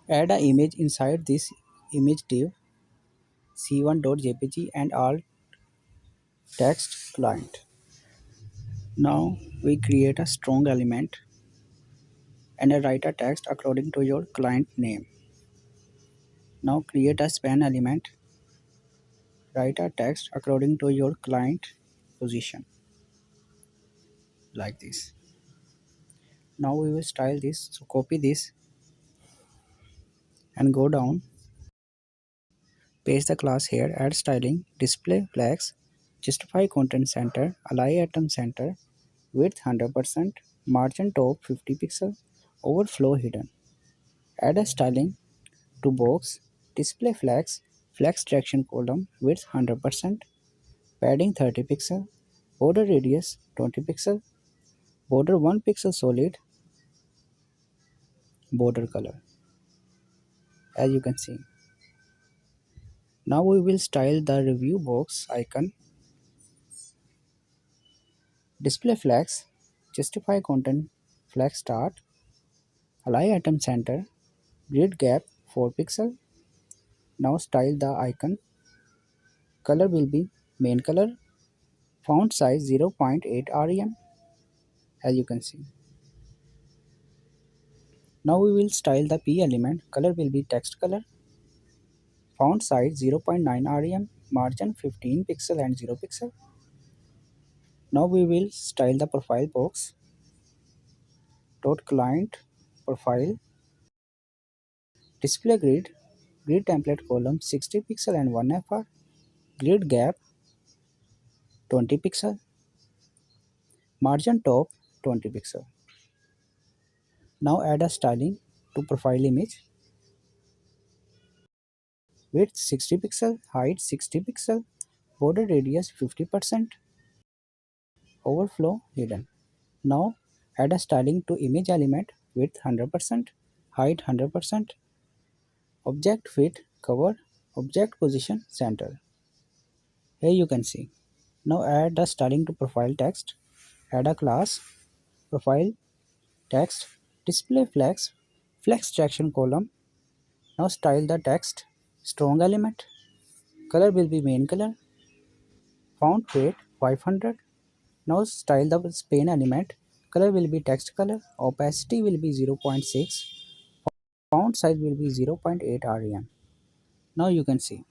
Add an image inside this image div c1.jpg and alt text client. Now we create a strong element and write a text according to your client name. Now create a span element. Write a text according to your client position like this. Now we will style this. So copy this and go down. Paste the class here. Add styling. Display flags. Justify content center. Align item center. Width 100%. Margin top 50 pixel. Overflow hidden. Add a styling to box. Display flags. Flex traction column. Width 100%. Padding 30 pixel. Border radius 20 pixel. Border 1 pixel solid. Border color as you can see. Now we will style the review box icon. Display flags. Justify content flag start. Align item center. Grid gap 4 pixel. Now style the icon. Color will be main color. Font size 0.8 rem as you can see. Now we will style the P element. Color will be text color. Font size 0.9 rem. Margin 15 pixel and 0 pixel. Now we will style the profile box. Dot client profile. Display grid. Grid template column 60 pixel and 1 fr. Grid gap 20 pixel. Margin top 20 pixel. Now add a styling to profile image. Width 60 pixel, height 60 pixel, border radius 50%, overflow hidden. Now add a styling to image element. Width 100%, height 100%, object fit cover Object position center. Here you can see. Now add the styling to profile text. Add a class, profile, text, display flex traction column. Now style the text, strong element. Color will be main color. Font weight 500. Now style the span element. Color will be text color. Opacity will be 0.6. Font size will be 0.8 rem. Now you can see.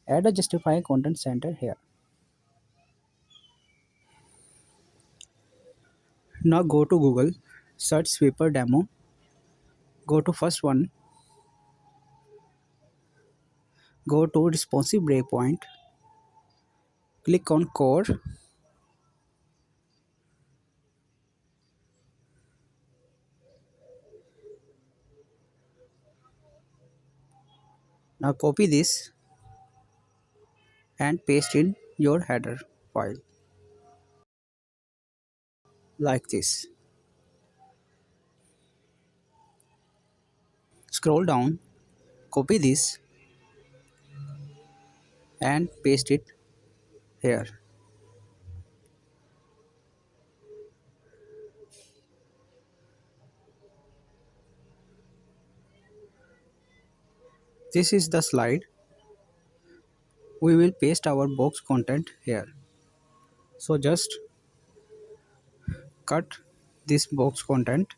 Add a justify content center here. Now go to Google, search sweeper demo. Go to first one. Go to responsive breakpoint. Click on core. Now copy this and paste in your header file like this. Scroll down, copy this and paste it here. This is the slide. We will paste our box content here. So just cut this box content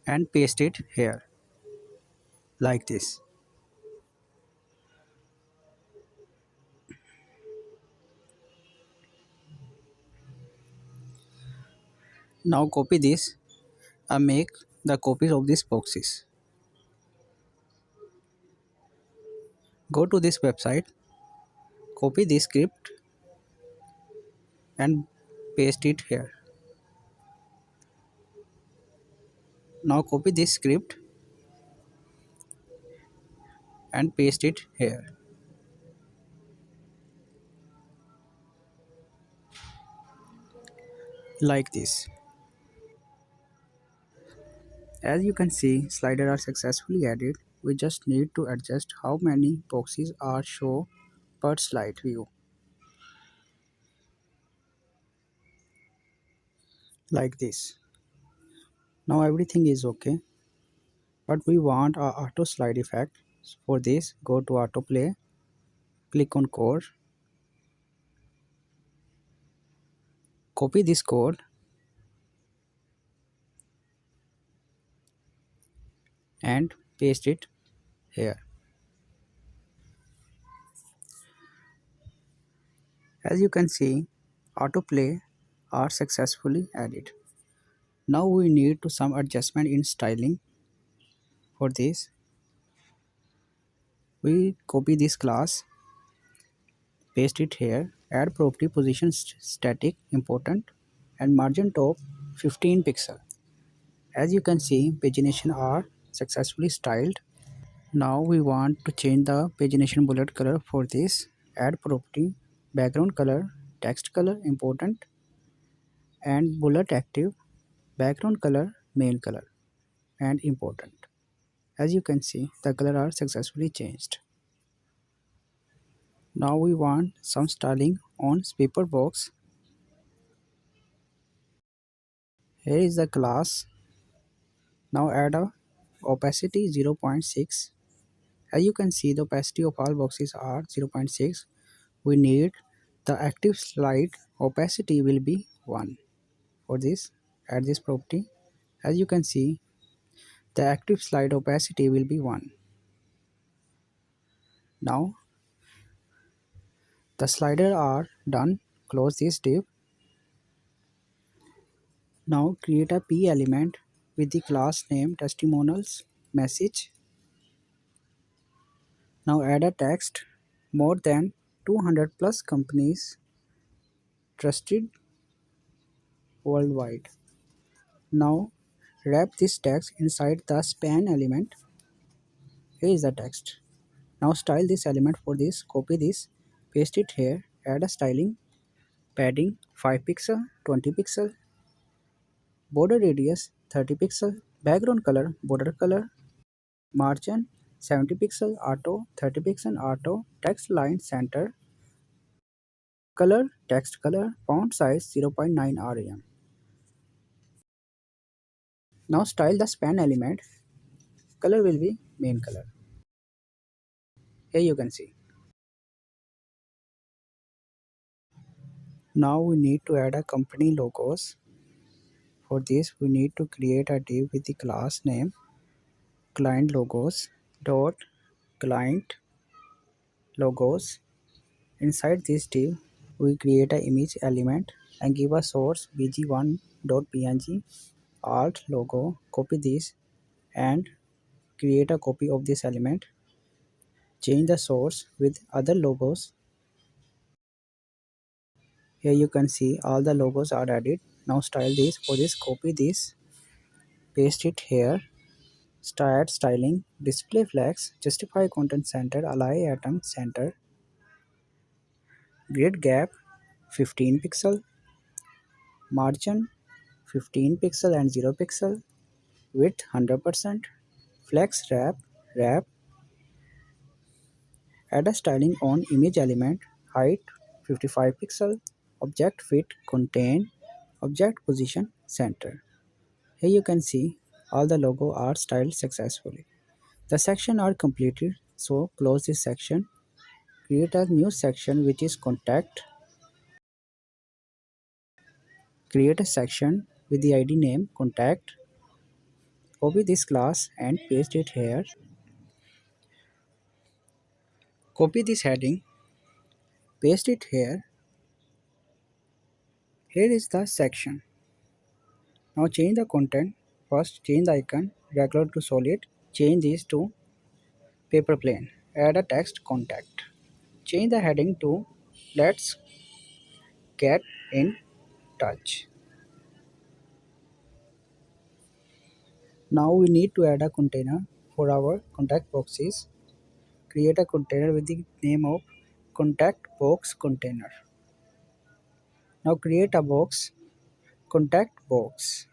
and paste it here like this. Now copy this and make the copies of these boxes. Go to this website, copy this script and paste it here. Now copy this script and paste it here like this. As you can see, sliders are successfully added. We just need to adjust how many boxes are shown per slide view like this. Now everything is okay, but we want a auto slide effect. For this, go to autoplay, click on code, copy this code and paste it here. As you can see, autoplay are successfully added. Now we need to some adjustment in styling. For this, we copy this class, paste it here, add property position static important and margin top 15 pixel. As you can see, pagination are successfully styled. Now we want to change the pagination bullet color. For this, add property background color, text color important and bullet active, background color main color and important. As you can see, the color are successfully changed. Now we want some styling on sweeper box. Here is the class. Now add a opacity 0.6. As you can see, the opacity of all boxes are 0.6. We need the active slide opacity will be 1. For this, add this property. As you can see, the active slide opacity will be 1. Now the slider are done. Close this div. Now create a p element with the class name testimonials message. Now add a text more than 200 plus companies trusted worldwide. Now wrap this text inside the span element. Here is the text. Now style this element. For this, copy this, paste it here, add a styling, padding 5 pixel, 20 pixel, border radius 30 pixel, background color, border color, margin 70 pixel auto, 30 pixel auto, text line center, color, text color, font size 0.9 rem. Now style the span element, color will be main color. Here you can see. Now we need to add a company logos. For this we need to create a div with the class name client logos dot client logos. Inside this div we create an image element and give a source bg1.png alt logo. Copy this and create a copy of this element. Change the source with other logos. Here you can see all the logos are added. Now style this. For this copy this, paste it here. Start styling, display flags, justify content center, align atom center, grid gap 15 pixel, margin 15 pixel and 0 pixel, width 100%, flex wrap, add a styling on image element, height 55 pixel, object fit contain, object position center. Here you can see all the logo are styled successfully. The section are completed, so close this section. Create a new section which is contact. Create a section with the ID name contact. Copy this class and paste it here. Copy this heading, paste it here. Here is the section. Now change the content. First change the icon regular to solid. Change this to paper plane. Add a text contact. Change the heading to let's get in touch. Now we need to add a container for our contact boxes. Create a container with the name of contact box container. Now create a box, contact box.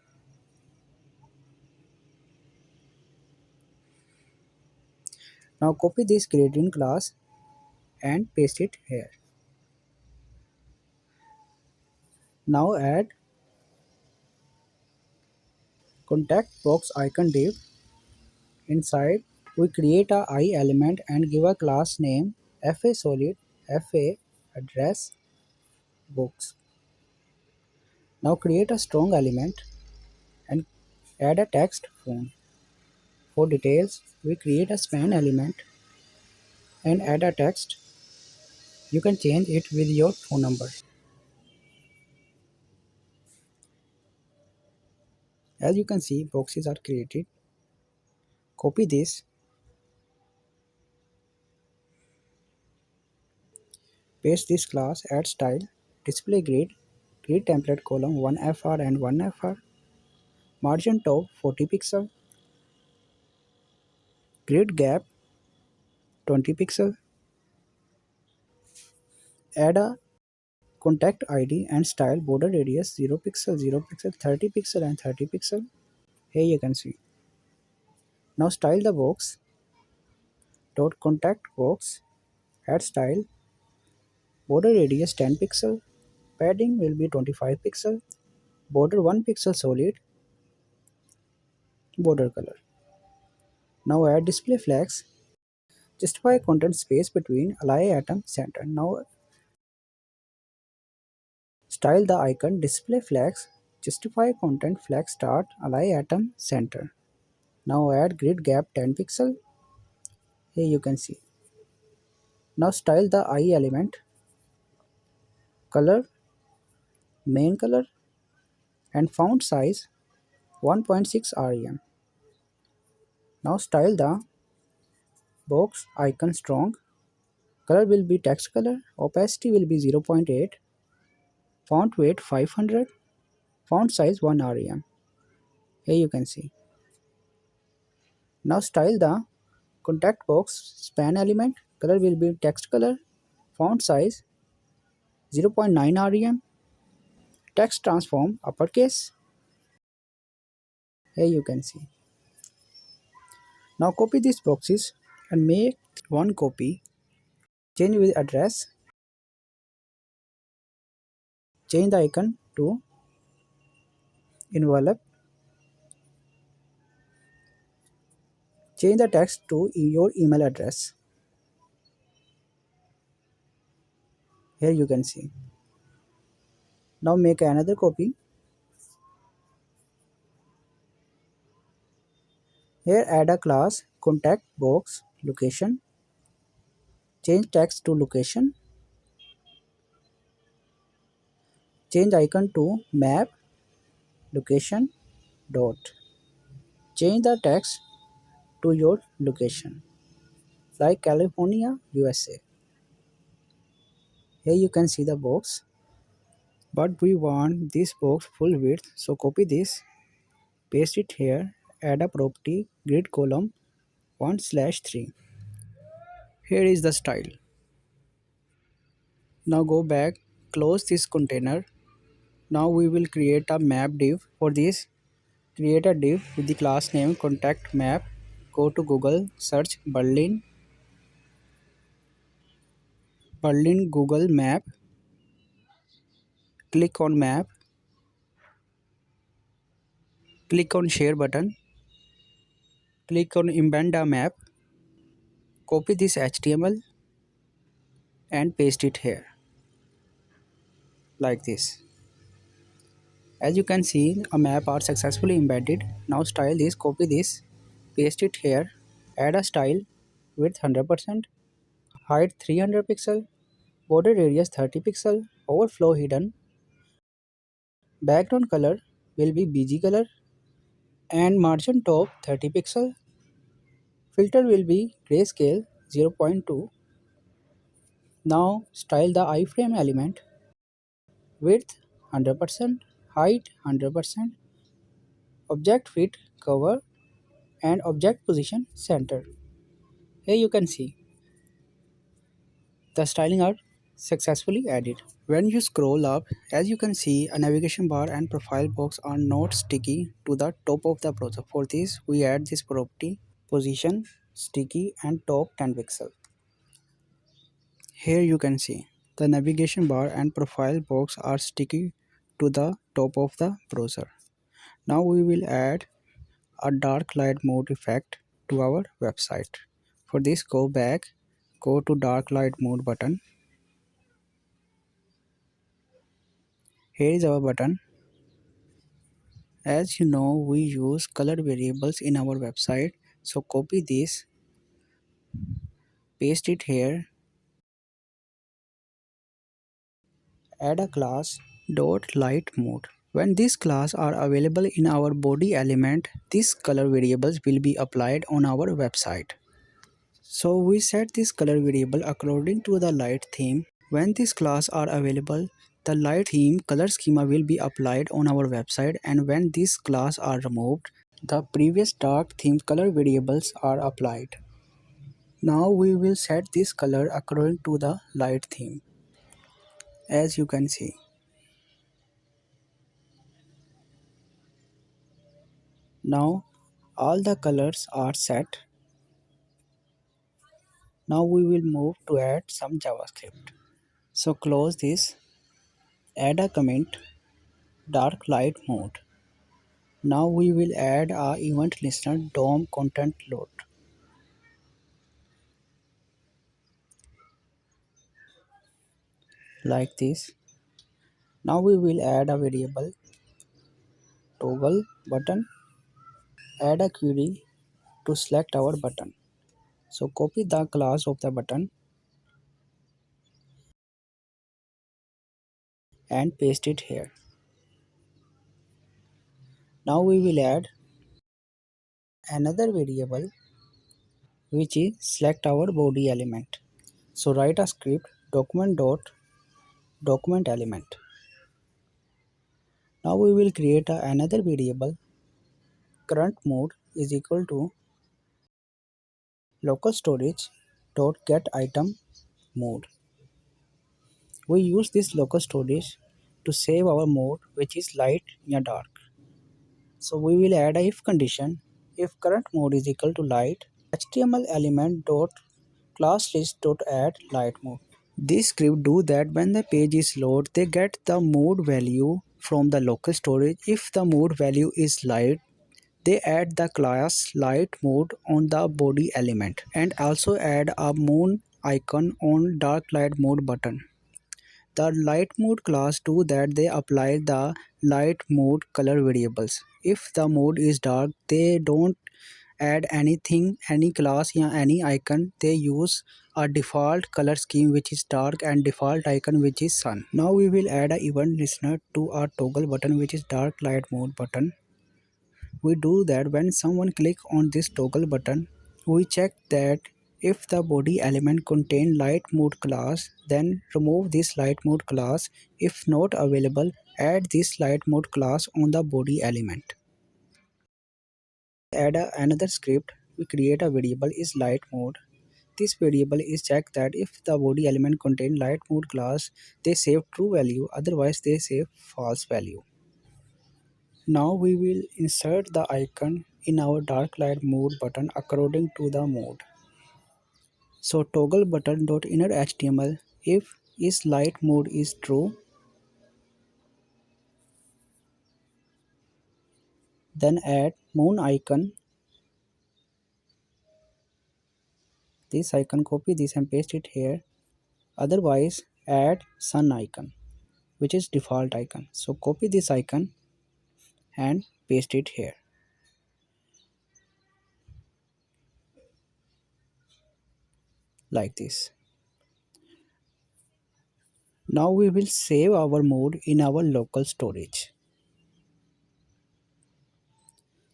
Now copy this gradient class and paste it here. Now add contact box icon div. Inside we create a I element and give a class name fa solid fa address box. Now create a strong element and add a text phone. For details we create a span element and add a text. You can change it with your phone number. As you can see, boxes are created. Copy this, paste this class, add style, display grid template column 1fr and 1fr, margin top 40 pixel, grid gap 20 pixel, add a contact ID and style border radius 0 pixel, 0 pixel, 30 pixel and 30 pixel. Here you can see. Now style the box, dot contact box, add style, border radius 10 pixel, padding will be 25 pixel, border 1 pixel solid, border color. Now add display flags, justify content space between ally atom center. Now style the icon display flags, justify content flag start ally atom center. Now add grid gap 10 pixel. Here you can see. Now style the I element, color, main color and font size 1.6 rem. Now style the box icon strong, color will be text color, opacity will be 0.8, font weight 500, font size 1 rem. Here you can see. Now style the contact box span element, color will be text color, font size 0.9 rem, text transform uppercase. Here you can see. Now copy these boxes and make one copy. Change with address. Change the icon to envelope. Change the text to your email address. Here you can see. Now make another copy. Here add a class contact box location. Change text to location. Change icon to map location dot. Change the text to your location like California, USA. Here you can see the box, but we want this box full width, so copy this, paste it here, add a property grid column 1/3. Here is the style. Now go back, close this container. Now we will create a map div. For this, create a div with the class name contact map. Go to Google, search Berlin Google Map. Click on map. Click on share button. Click on embed a map. Copy this HTML and paste it here like this. As you can see, a map are successfully embedded. Now style this, copy this, paste it here, add a style, width 100%, height 300 pixel, border radius 30 pixel, overflow hidden, background color will be BG color, and margin top 30 pixel, filter will be grayscale 0.2. Now style the iframe element, width 100%, height 100%, object fit cover, and object position center. Here you can see the styling are successfully added. When you scroll up, as you can see, a navigation bar and profile box are not sticky to the top of the browser. For this, we add this property position sticky and top 10 pixel. Here you can see the navigation bar and profile box are sticky to the top of the browser. Now we will add a dark light mode effect to our website. For this, go back, go to dark light mode button. Here is our button. As you know, we use color variables in our website, so copy this, paste it here, add a class dot light mode. When these classes are available in our body element, these color variables will be applied on our website. So we set this color variable according to the light theme. When these classes are available, the light theme color schema will be applied on our website, and when these classes are removed, the previous dark theme color variables are applied. Now we will set this color according to the light theme. As you can see. Now all the colors are set. Now we will move to add some JavaScript. So close this, add a comment, dark light mode. Now we will add a event listener DOM content load. Like this. Now we will add a variable toggle button, add a query to select our button. So copy the class of the button and paste it here. Now we will add another variable which is select our body element. So write a script document element. Now we will create another variable current mode is equal to local storage dot get item mode. We use this local storage to save our mode which is light or dark. So we will add a if condition if current mode is equal to light, HTML element dot class list dot add light mode. This script do that when the page is loaded, they get the mode value from the local storage. If the mode value is light, they add the class light mode on the body element and also add a moon icon on dark light mode button. The light mode class do that they apply the light mode color variables. If the mode is dark, they don't add anything, any class or any icon. They use a default color scheme which is dark and default icon which is sun. Now we will add a event listener to our toggle button which is dark light mode button. We do that when someone click on this toggle button, we check that if the body element contain light mode class, then remove this light mode class. If not available, add this light mode class on the body element. Another script, we create a variable is light mode. This variable is check that if the body element contain light mode class, they save true value, otherwise they save false value. Now we will insert the icon in our dark light mode button according to the mode. So toggle button dot inner HTML, if is light mode is true, then add moon icon. This icon, copy this and paste it here. Otherwise add sun icon which is default icon. So copy this icon and paste it here like this. Now we will save our mode in our local storage.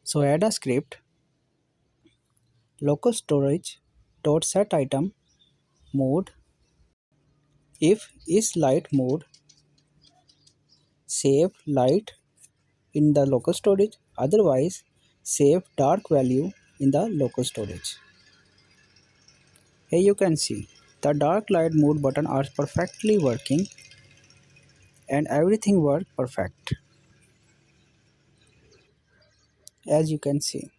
So add a script local storage dot set item mode, if is light mode, save light in the local storage, otherwise save dark value in the local storage. Here you can see the dark light mode button are perfectly working and everything work perfect. As you can see,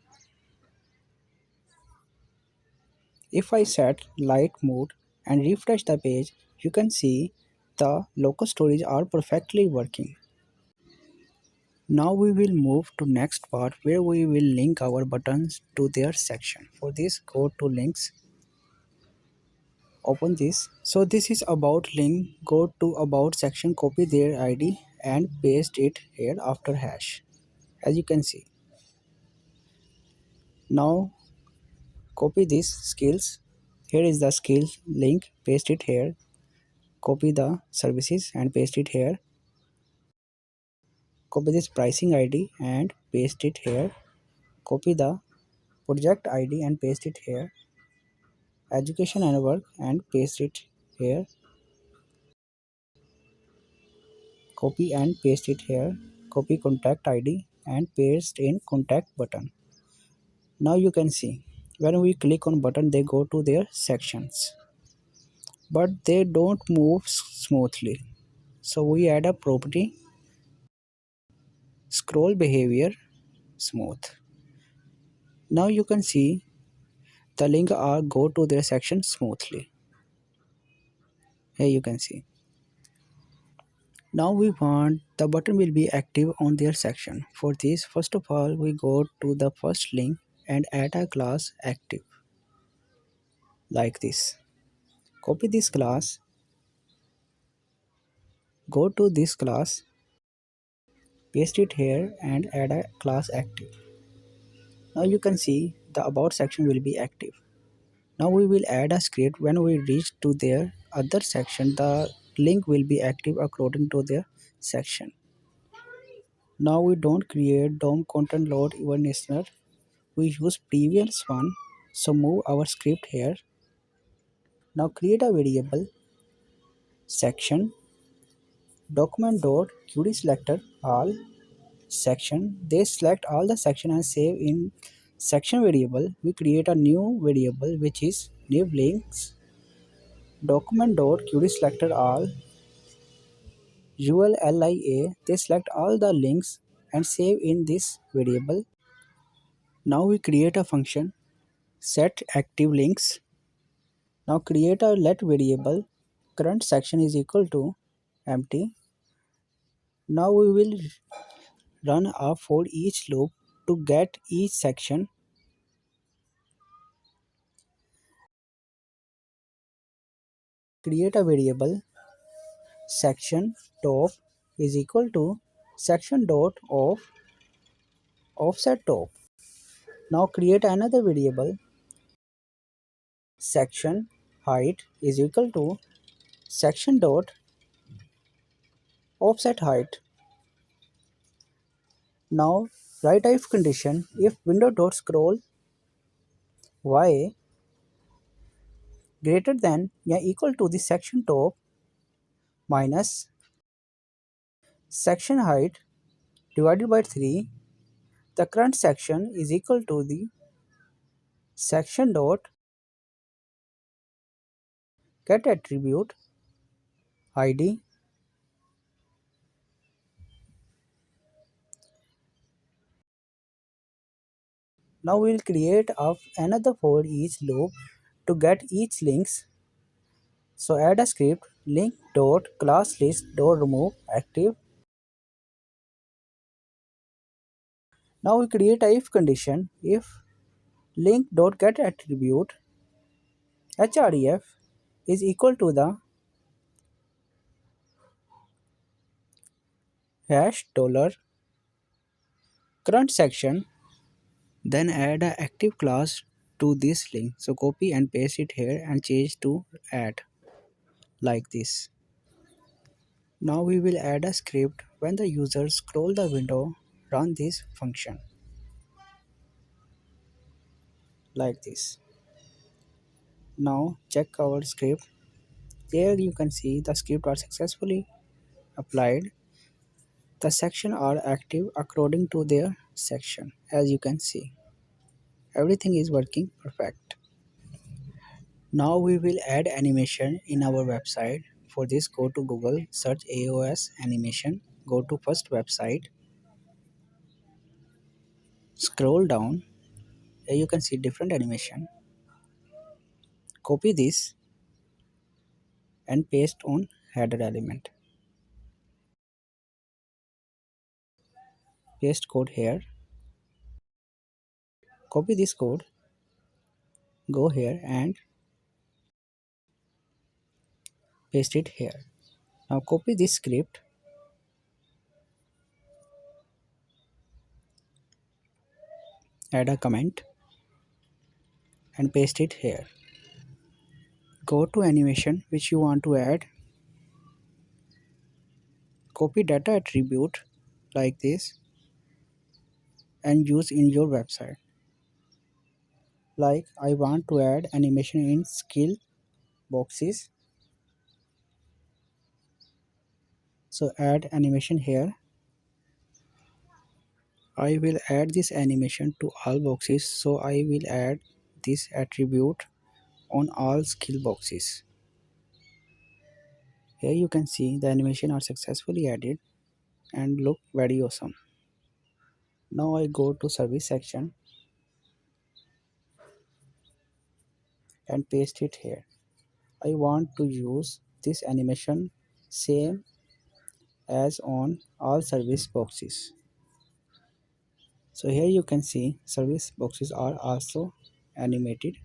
if I set light mode and refresh the page, you can see the local storage are perfectly working. Now we will move to next part where we will link our buttons to their section. For this, go to links, open this. So this is about link, go to about section, copy their ID and paste it here after hash. As you can see. Now copy this skills. Here is the skills link, paste it here. Copy the services and paste it here. Copy this pricing ID and paste it here. Copy the project ID and paste it here. Education and work and paste it here. Copy and paste it here. Copy contact ID and paste in contact button. Now you can see when we click on button they go to their sections, but they don't move smoothly. So we add a property scroll behavior smooth. Now you can see the link are go to their section smoothly. Here you can see. Now we want the button will be active on their section. For this, first of all, we go to the first link and add a class active like this. Copy this class, go to this class, paste it here and add a class active. Now you can see the about section will be active. Now we will add a script. When we reach to their other section, the link will be active according to their section. Now we don't create DOM content load event listener. We use previous one. So move our script here. Now create a variable section document dot query selector all section. They select all the section and save in section variable. We create a new variable which is new links document dot query selector all ULLIA. They select all the links and save in this variable. Now we create a function set active links. Now create a let variable current section is equal to empty. Now we will run a for each loop to get each section. Create a variable section top is equal to section dot of offset top. Now create another variable section height is equal to section dot offset height. Now write if condition if window dot scroll y greater than or equal to the section top minus section height divided by 3, the current section is equal to the section dot get attribute id. Now we will create another for each loop to get each links. So add a script link dot class list dot remove active. Now we create a if condition if link dot get attribute href is equal to the hash dollar current section. Then add a active class to this link. So copy and paste it here and change to add like this. Now we will add a script when the user scroll the window, run this function like this. Now check our script. There you can see the script are successfully applied. The section are active according to their section. As you can see, everything is working perfect. Now we will add animation in our website. For this, go to Google, search AOS animation, go to first website, scroll down. Here you can see different animation. Copy this and paste on header element. Paste code here. Copy this code. Go here and paste it here. Now copy this script. Add a comment and paste it here. Go to animation which you want to add. Copy data attribute like this and use in your website. Like I want to add animation in skill boxes. So add animation here. I will add this animation to all boxes. So I will add this attribute on all skill boxes. Here you can see the animation are successfully added and look very awesome. Now I go to service section and paste it here. I want to use this animation same as on all service boxes. So here you can see service boxes are also animated.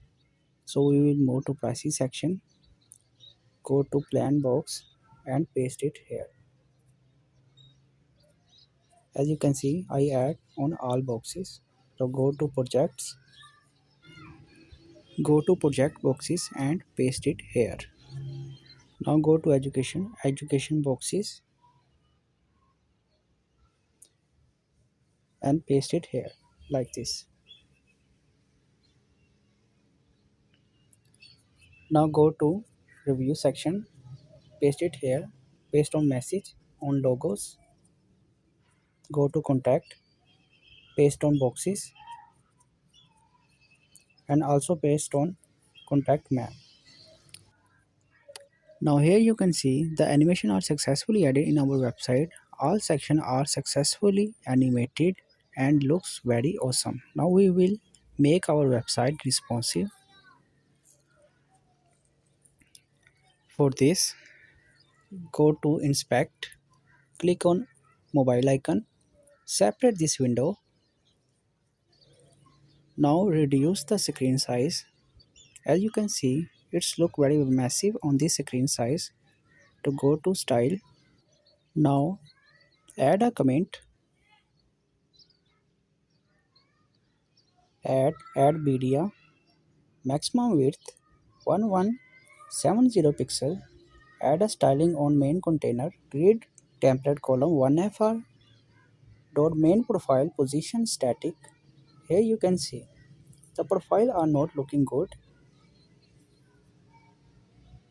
So we will move to pricing section, go to plan box and paste it here. As you can see, I add on all boxes. So go to projects, go to project boxes and paste it here. Now go to education boxes and paste it here like this. Now go to review section, paste it here, paste on message, on logos, go to contact, paste on boxes and also paste on contact map. Now here you can see the animation are successfully added in our website. All sections are successfully animated and looks very awesome. Now we will make our website responsive. For this, go to inspect, click on mobile icon, separate this window. Now reduce the screen size. As you can see, it's look very massive on this screen size. To go to style, now add a comment, add media, maximum width 1170 pixel, add a styling on main container, grid template column 1fr, dot main profile position static. Here you can see the profile are not looking good,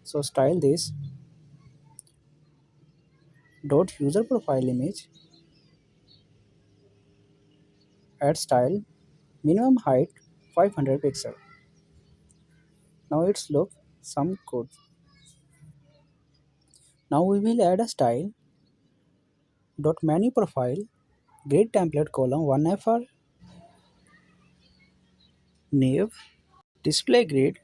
so style this dot user profile image, add style, minimum height 500 pixel. Now it's look some good. Now we will add a style dot menu profile, grid template column 1fr, nave, display grid,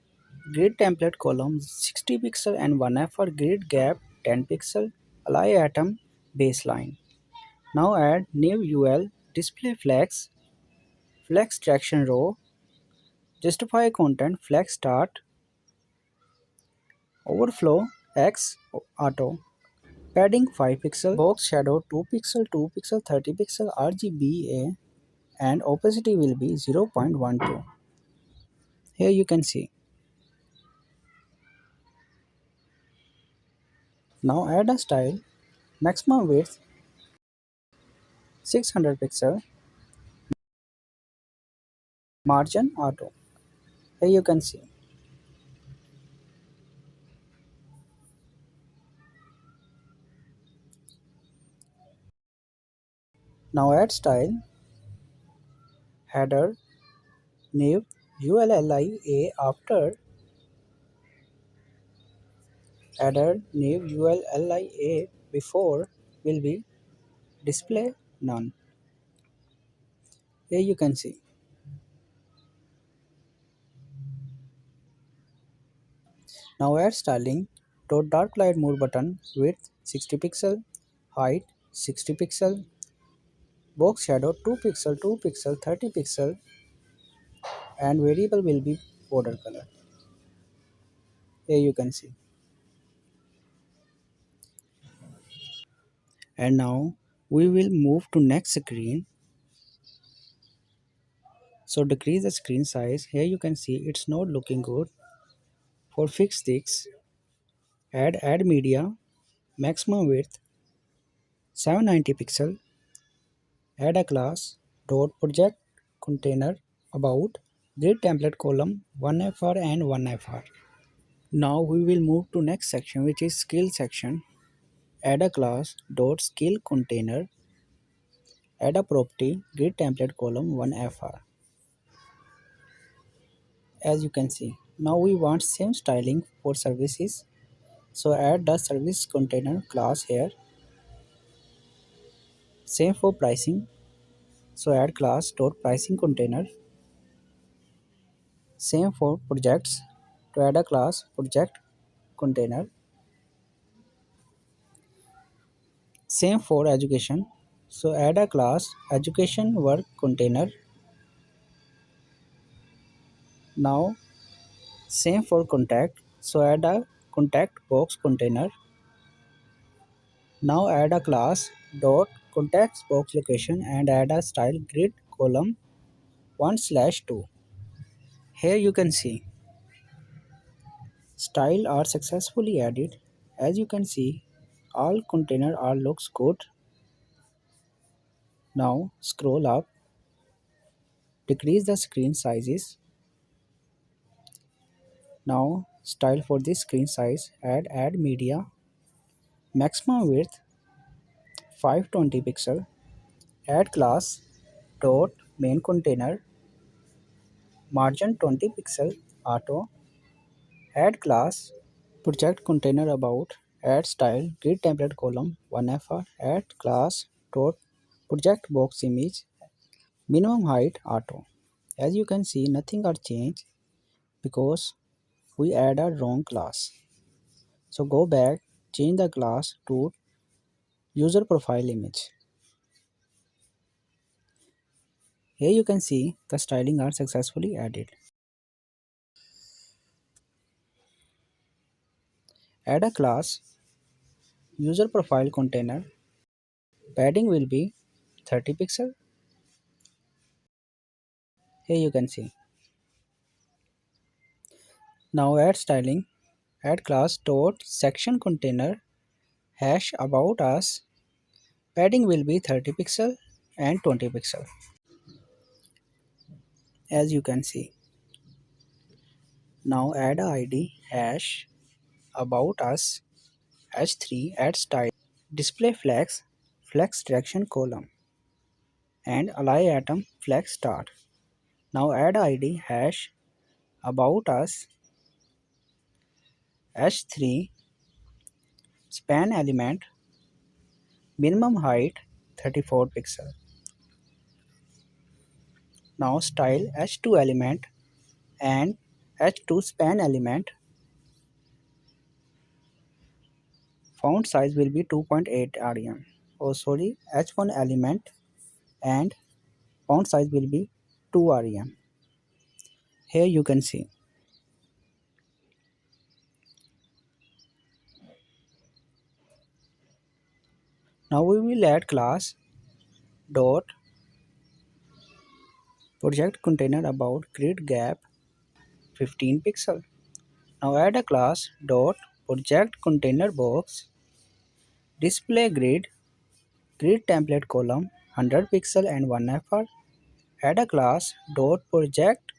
grid template column 60 pixel and 1fr, grid gap 10 pixel, ally atom baseline. Now add new UL, display flex, flex traction row, justify content, flex start, overflow X auto, padding 5 pixel, box shadow 2 pixel, 2 pixel, 30 pixel, RGBA, and opacity will be 0.12. Here you can see. Now add a style, maximum width 600 pixel, margin auto. Here you can see. Now add style, header, nave, ULLIA after, header, nave, ULLIA before will be display none. Here you can see. Now add styling, dot dark light mode button, width 60 pixel, height 60 pixel, box shadow 2 pixel, 2 pixel, 30 pixel, and variable will be border color. Here you can see. And now we will move to next screen. So decrease the screen size. Here you can see it's not looking good. For fix this, add media, maximum width 790 pixel, add a class dot project container about grid template column 1fr and 1fr. Now we will move to next section, which is skill section. Add a class dot skill container, add a property grid template column 1fr. As you can see, now we want same styling for services, so add the service container class here. Same for pricing, so add class dot pricing container. Same for projects, to add a class project container. Same for education, so add a class education work container. Now same for contact, so add a contact box container. Now add a class dot contact box location and add a style grid column 1/2. Here you can see style are successfully added. As you can see, all container are looks good. Now scroll up, decrease the screen sizes. Now style for this screen size, add media, maximum width 520 pixel, add class dot main container, margin 20 pixel auto, add class project container about, add style grid template column 1fr, add class dot project box image, Minimum height auto. As you can see, nothing are changed because we add a wrong class. So go back, change the class to user profile image. Here you can see the styling are successfully added. Add a class user profile container. Padding will be 30 pixel. Here you can see. Now add styling. Add class dot section container hash about us. Padding will be 30 pixel and 20 pixel. As you can see. Now add a ID hash about us h3 add style display flex direction column and ally atom flex start. Now add ID hash about us h3 span element minimum height 34 pixel. Now style h2 element and h2 span element font size will be 2.8 rem. Oh sorry, h1 element and font size will be 2 rem. Here you can see. Now we will add class dot project container about grid gap 15 pixel. Now add a class dot project container box display grid template column 100 pixel and 1 FR. Add a class dot project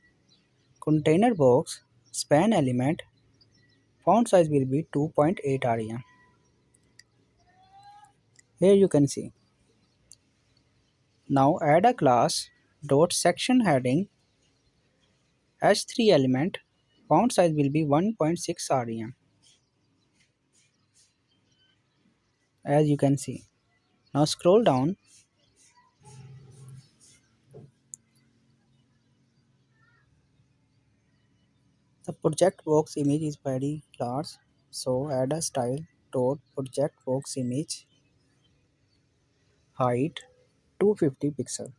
container box span element font size will be 2.8 rem. Here you can see. Now add a class dot section heading h3 element font size will be 1.6 rem. As you can see. Now scroll down. The project box image is very large, so add a style dot project box image height 250 pixel.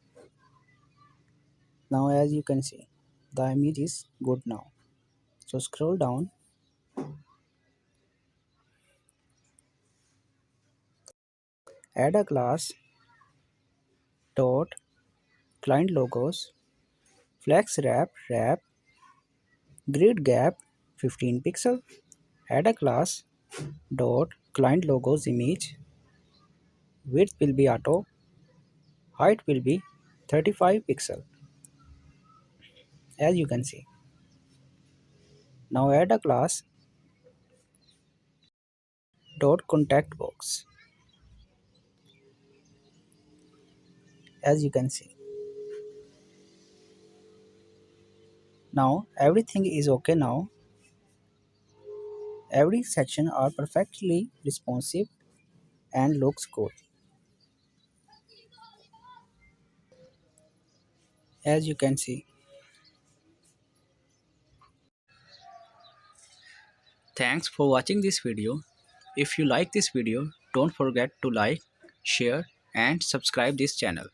Now as you can see, the image is good now. So scroll down. Add a class dot client logos flex wrap grid gap 15 pixel. Add a class dot client logos image width will be auto height will be 35 pixel. As you can see. Now add a class dot contact box. As you can see. Now everything is okay now. Every section are perfectly responsive and looks good. As you can see. Thanks for watching this video. If you like this video, don't forget to like, share and subscribe this channel.